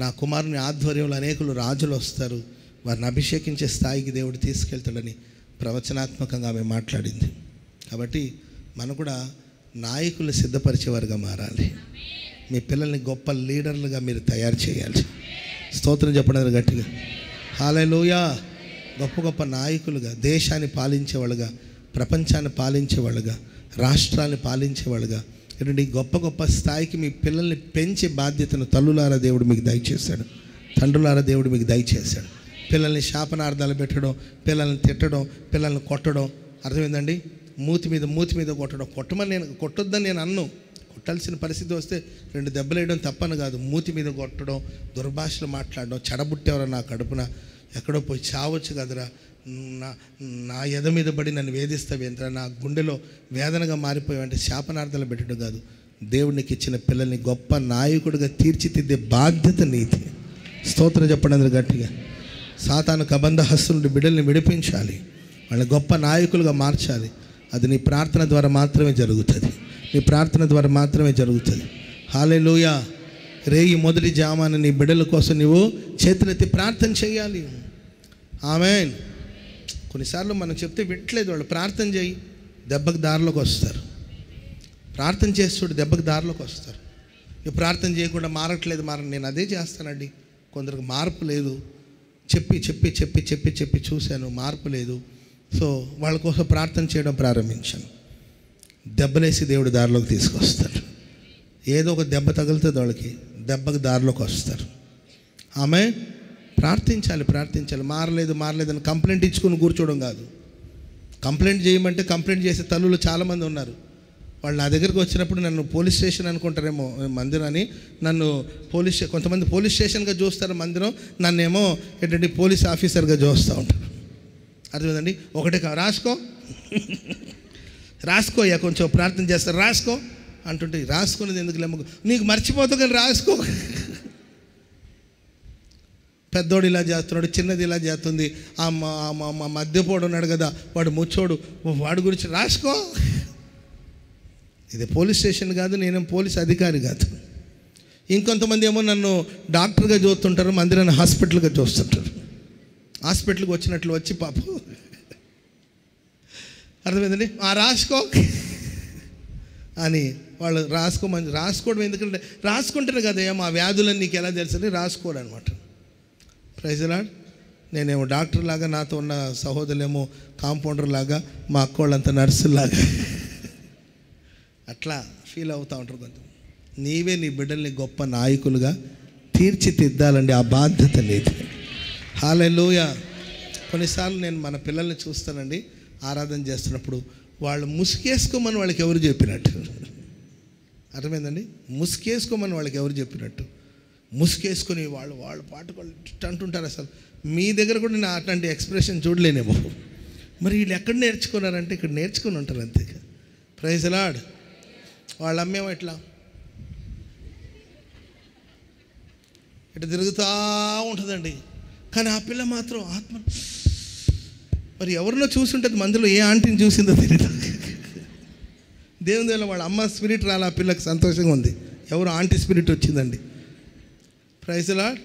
నా కుమారుని ఆధ్వర్యంలో అనేకులు రాజులు వస్తారు, వారిని అభిషేకించే స్థాయికి దేవుడు తీసుకెళ్తాడని ప్రవచనాత్మకంగా ఆమె మాట్లాడింది. కాబట్టి మనం కూడా నాయకుల్ని సిద్ధపరిచేవారుగా మారాలి. మీ పిల్లల్ని గొప్ప లీడర్లుగా మీరు తయారు చేయాలి. స్తోత్రం చెప్పడం గట్టిగా. హల్లెలూయా. గొప్ప నాయకులుగా, దేశాన్ని పాలించేవాళ్ళుగా, ప్రపంచాన్ని పాలించేవాళ్ళుగా, రాష్ట్రాన్ని పాలించేవాళ్ళుగా ఏంటంటే గొప్ప స్థాయికి మీ పిల్లల్ని పెంచే బాధ్యతను తల్లులారా దేవుడు మీకు దయచేశాడు, తండ్రులారా దేవుడు మీకు దయచేశాడు. పిల్లల్ని శాపనార్థాలు పెట్టడం, పిల్లల్ని తిట్టడం, పిల్లల్ని కొట్టడం, అర్థమైందండి? మూతి మీద కొట్టొద్దని నేను అన్ను. కొట్టాల్సిన పరిస్థితి వస్తే 2 దెబ్బలు వేయడం తప్పని కాదు. మూతి మీద కొట్టడం, దుర్భాషలు మాట్లాడడం, చెడబుట్టేవరా నా కడుపున, ఎక్కడో పోయి చావచ్చు కదరా, నా ఎద మీద పడి నన్ను వేధిస్తావేంట్రా, నా గుండెలో వేదనగా మారిపోయావంటే శాపనార్థాలు పెట్టడం కాదు. దేవునికి ఇచ్చిన పిల్లల్ని గొప్ప నాయకుడిగా తీర్చిదిద్దే బాధ్యత నీది. స్తోత్రం చెప్పండి అందరూ గట్టిగా. సాతాను కబంధ హస్తు నుండి బిడ్డల్ని విడిపించాలి, వాళ్ళని గొప్ప నాయకులుగా మార్చాలి. అది నీ ప్రార్థన ద్వారా మాత్రమే జరుగుతుంది. హల్లెలూయా. రేయి మొదటి జామాన నీ బిడ్డల కోసం నువ్వు చేతులెత్తి ప్రార్థన చేయాలి. ఆమేన్. కొన్నిసార్లు మనం చెప్తే వింటలేదు వాళ్ళు. ప్రార్థన చేయి, దెబ్బకి దారిలోకి వస్తారు. ప్రార్థన చేస్తుడు దెబ్బకి దారిలోకి వస్తారు. ఇక ప్రార్థన చేయకుండా మారట్లేదు. నేను అదే చేస్తానండి. కొందరికి మార్పు లేదు. చెప్పి చూశాను, మార్పు లేదు. సో వాళ్ళ కోసం ప్రార్థన చేయడం ప్రారంభించాను. దెబ్బలేసి దేవుడు దారిలోకి తీసుకొస్తాడు. ఏదో ఒక దెబ్బ తగులుతుంది వాళ్ళకి, దెబ్బకి దారిలోకి వస్తారు. ఆమె ప్రార్థించాలి. మారలేదు అని కంప్లైంట్ ఇచ్చుకుని కూర్చోవడం కాదు. కంప్లైంట్ చేయమంటే కంప్లైంట్ చేసే తల్లులు చాలామంది ఉన్నారు. వాళ్ళు నా దగ్గరికి వచ్చినప్పుడు నన్ను పోలీస్ స్టేషన్ అనుకుంటారేమో మందిరం అని, నన్ను కొంతమంది పోలీస్ స్టేషన్గా చూస్తారు మందిరం, నన్నేమో ఏంటంటే పోలీస్ ఆఫీసర్గా చూస్తూ ఉంటారు. అర్థమైందండి? ఒకటే రాసుకో కొంచెం ప్రార్థన చేస్తారు, రాసుకో అంటుంటే రాసుకునేది ఎందుకు లేము, నీకు మర్చిపోతావు కానీ రాసుకో. పెద్దోడు ఇలా చేస్తున్నాడు, చిన్నది ఇలా చేస్తుంది, ఆ మధ్యపోడు ఉన్నాడు కదా వాడు ముచ్చోడు, వాడి గురించి రాసుకో. ఇది పోలీస్ స్టేషన్ కాదు, నేనేం పోలీస్ అధికారి కాదు. ఇంకొంతమంది ఏమో నన్ను డాక్టర్గా చూస్తుంటారు, మందిరాన్ని హాస్పిటల్గా చూస్తుంటారు. హాస్పిటల్కి వచ్చినట్లు వచ్చి పాపం, అర్థమైందండి, రాసుకో అని వాళ్ళు రాసుకోవడం. ఎందుకంటే రాసుకుంటారు కదా, ఏమో ఆ వ్యాధులని నీకు ఎలా తెలుసని రాసుకోవడం అనమాట. Praise the Lord. నేనేమో డాక్టర్ లాగా, నాతో ఉన్న సహోదరులేమో కాంపౌండర్ లాగా, మా అక్క వాళ్ళంతా నర్సులాగా అట్లా ఫీల్ అవుతూ ఉంటారు కొంచెం. నీవే నీ బిడ్డల్ని గొప్ప నాయకులుగా తీర్చిదిద్దాలండి, ఆ బాధ్యత నీది. హల్లెలూయా. కొన్నిసార్లు నేను మన పిల్లల్ని చూస్తానండి, ఆరాధన చేస్తున్నప్పుడు వాళ్ళు ముసుకేసుకోమని వాళ్ళకి ఎవరు చెప్పినట్టు, అర్థమైందండి? ముసుకేసుకోమని వాళ్ళకి ఎవరు చెప్పినట్టు, ముసుకేసుకొని వాళ్ళు పాటుకోళ్ళు అంటుంటారు. అసలు మీ దగ్గర కూడా నేను అట్లాంటి ఎక్స్ప్రెషన్ చూడలేనేమో. మరి వీళ్ళు ఎక్కడ నేర్చుకున్నారంటే ఇక్కడ నేర్చుకుని ఉంటారు అంతే. Praise the Lord. వాళ్ళ అమ్మేమో ఇట్లా తిరుగుతూ ఉంటుందండి, కానీ ఆ పిల్ల మాత్రం ఆత్మ మరి ఎవరినో చూసుంటుంది, మందులో ఏ ఆంటీని చూసిందో తెలియదు. దేవుని దేవుల వాళ్ళ అమ్మ స్పిరిట్ రాలి, ఆ పిల్లకి సంతోషంగా ఉంది, ఎవరు ఆంటీ స్పిరిట్ వచ్చిందండి. Praise the Lord.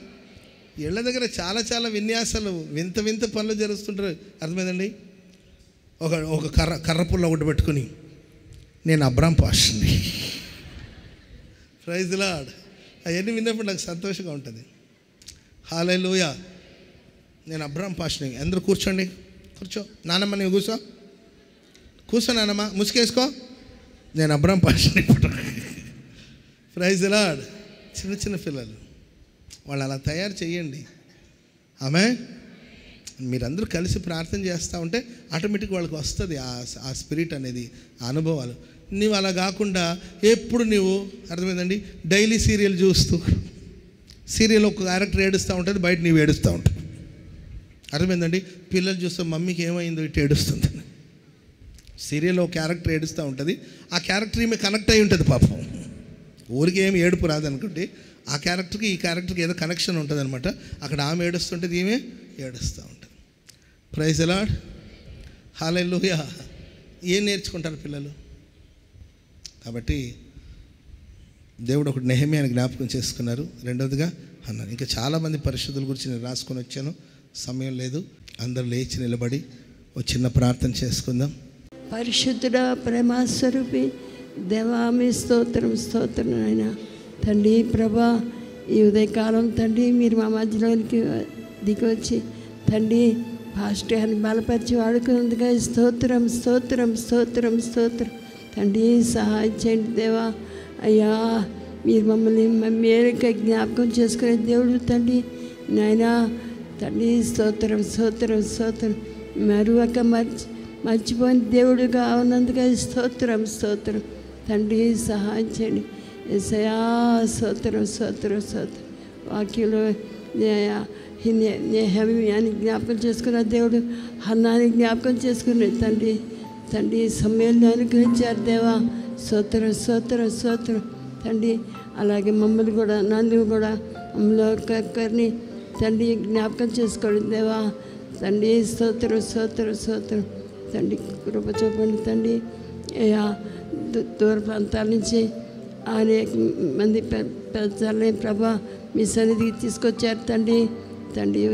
ఇళ్ళ దగ్గర చాలా చాలా విన్యాసాలు, వింత వింత పనులు జరుగుతుంటారు. అర్థమైందండి? ఒక కర్ర పుల్ల ఒకటి పెట్టుకుని, నేను అబ్రాం పాస్టర్ని. Praise the lord. అవన్నీ విన్నప్పుడు నాకు సంతోషంగా ఉంటుంది. హల్లెలూయా. నేను అబ్రాం పాస్టర్ని. అందరూ కూర్చోండి, కూర్చో. నానమ్మ నువ్వు కూర్చో నానమ్మ, ముసుకేసుకో. నేను అబ్రాం పాస్టర్ని ఇప్పుడు. Praise the Lord. చిన్న చిన్న పిల్లలు వాళ్ళు అలా తయారు చేయండి. ఆమేన్. మీరందరూ కలిసి ప్రార్థన చేస్తూ ఉంటే ఆటోమేటిక్గా వాళ్ళకి వస్తుంది ఆ స్పిరిట్ అనేది, ఆ అనుభవాలు. నీవు అలా కాకుండా ఎప్పుడు నీవు, అర్థమైందండి, డైలీ సీరియల్ చూస్తూ, సీరియల్ ఒక క్యారెక్టర్ ఏడుస్తూ ఉంటుంది, బయట నీవు ఏడుస్తూ ఉంటావు. అర్థమైందండి? పిల్లలు చూస్తే మమ్మీకి ఏమైందో ఇటు ఏడుస్తుంది. సీరియల్ ఒక క్యారెక్టర్ ఏడుస్తూ ఉంటుంది, ఆ క్యారెక్టర్ ఈమె కనెక్ట్ అయి ఉంటుంది పాపం. ఊరికి ఏమి ఏడుపు రాదనుకోండి, ఆ క్యారెక్టర్కి ఈ క్యారెక్టర్కి ఏదో కనెక్షన్ ఉంటుంది అనమాట. అక్కడ ఆమె ఏడుస్తుంటుంది, ఈమె ఏడుస్తూ ఉంటుంది. Praise the lord. హల్లెలూయా. ఏం నేర్చుకుంటారు పిల్లలు? కాబట్టి దేవుడు ఒకటి నెహెమ్యాని జ్ఞాపకం చేసుకున్నారు. రెండవదిగా అన్నారు. ఇంకా చాలామంది పరిశుద్ధుల గురించి నేను రాసుకొని వచ్చాను, సమయం లేదు. అందరూ లేచి నిలబడి ఒక చిన్న ప్రార్థన చేసుకుందాం. పరిశుద్ధుడ, ప్రేమస్వరూపి దేవా, మీ స్తోత్రం నాయన. తండ్రి ప్రభా, ఈ ఉదయకాలం తండ్రి మీరు మా మధ్యలోనికి దిగి వచ్చి తండ్రి పాస్టర్ గారిని బలపరిచి వాడుకున్నందుగా స్తోత్రం తండ్రి. సహాయం చేయండి దేవా. అయ్యా, మీరు మమ్మల్ని మేలుగా జ్ఞాపకం చేసుకునే దేవుడు తండ్రి నాయన. తండ్రి స్తోత్రం మరొక మర్చిపోయిన దేవుడుగా ఉన్నందుగా స్తోత్రం తండ్రి. సహాయం చేయండి యేసయ్యా. స్తోత్రం. వాక్యంలో నెహెమ్యాని జ్ఞాపకం చేసుకున్న దేవుడు, హన్నాని జ్ఞాపకం చేసుకునే తండ్రి సమయాన్ని అనుగ్రహించారు దేవా. స్తోత్రం తండ్రి. అలాగే మమ్మల్ని కూడా, నన్ను కూడా, మమ్మల్ని ఒక్కొక్కరిని తండ్రి జ్ఞాపకం చేసుకోండి దేవా. తండ్రి స్తోత్రం తండ్రి. కృప చూపండి తండ్రి. దూర ప్రాంతాల నుంచి అనేక మంది పెద్దలని ప్రభా మీ సన్నిధికి తీసుకొచ్చారు తండ్రి.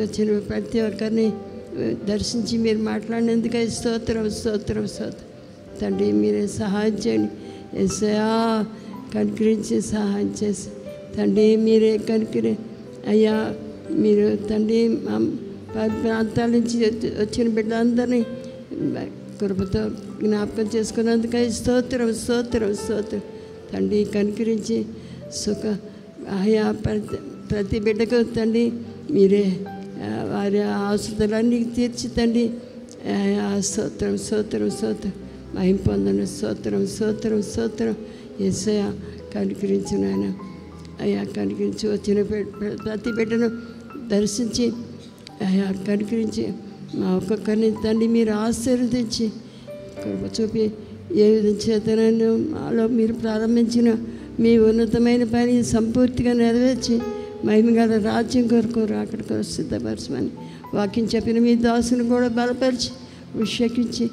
వచ్చిన ప్రతి ఒక్కరిని దర్శించి మీరు మాట్లాడినందుకే స్తోత్రం తండ్రి. మీరే సహాయం చేయండి యేసయ్యా. కనికరించి సహాయం చేసి తండ్రి, మీరే కనికరి అయ్యా. మీరు తండ్రి మా ప్రాంతాల నుంచి వచ్చిన బిడ్డలందరినీ కృపతో జ్ఞాపకం చేసుకున్నందుకే స్తోత్రం తండ్రి. కనికరించి సుఖ ఆయా ప్రతి బిడ్డకు తండ్రి మీరే వారి అవసరాలన్నీ తీర్చి తండ్రి అయ్యా స్తోత్రం స్తోత్రం స్తోత్రం మహిమ పొందండి. స్తోత్రం స్తోత్రం స్తోత్రం. యేసయ్యా కనికరించు నాయన. అయ్యా కనికరించి వచ్చిన ప్రతి బిడ్డను దర్శించి అయ్యా కనికరించి మా ఒక్కొక్కరిని తండ్రి మీరు ఆశీర్వదించి కృప చూపి ఏ విధం చేతనైనా మాలో మీరు ప్రారంభించిన మీ ఉన్నతమైన పని సంపూర్తిగా నెరవేర్చి మహిమగల రాజ్యం కొరకు అక్కడికి సిద్ధపరచమని వాక్యం చెప్పిన మీ దాసుని కూడా బలపరిచి అభిషేకించి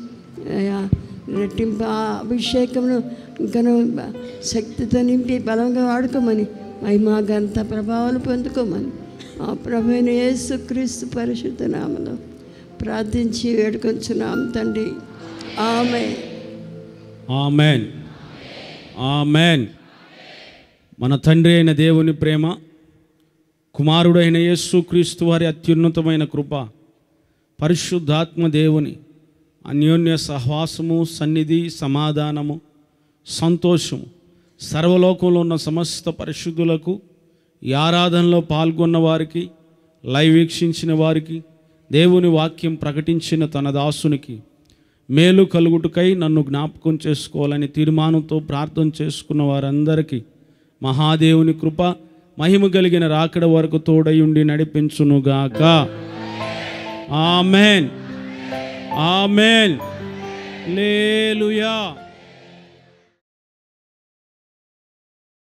రెట్టింపు ఆ అభిషేకమును ఇంకను శక్తితో నింపి బలంగా వాడుకోమని మహిమ ఘనత ప్రభావాలు పొందుకోమని ఆ ప్రభు అయిన యేసుక్రీస్తు పరిశుద్ధ నామములో ప్రార్థించి వేడుకొంచున్నాం తండ్రి. ఆమేన్. ఆమేన్. ఆమేన్. మన తండ్రి అయిన దేవుని ప్రేమ, కుమారుడైన యేసుక్రీస్తు వారి అత్యున్నతమైన కృప, పరిశుద్ధాత్మ దేవుని అన్యోన్య సహవాసము, సన్నిధి, సమాధానము, సంతోషము సర్వలోకంలో ఉన్న సమస్త పరిశుద్ధులకు, ఈ ఆరాధనలో పాల్గొన్న వారికి, లైవ్ వీక్షించిన వారికి, దేవుని వాక్యం ప్రకటించిన తన దాసునికి మేలు కలుగుటకై నన్ను జ్ఞాపకం చేసుకోవాలని తీర్మానంతో ప్రార్థన చేసుకున్న వారందరికీ మహాదేవుని కృప మహిమ కలిగిన రాకడ వరకు తోడయుండి నడిపించునుగాక. ఆమేన్. ఆమేన్. హల్లెలూయా.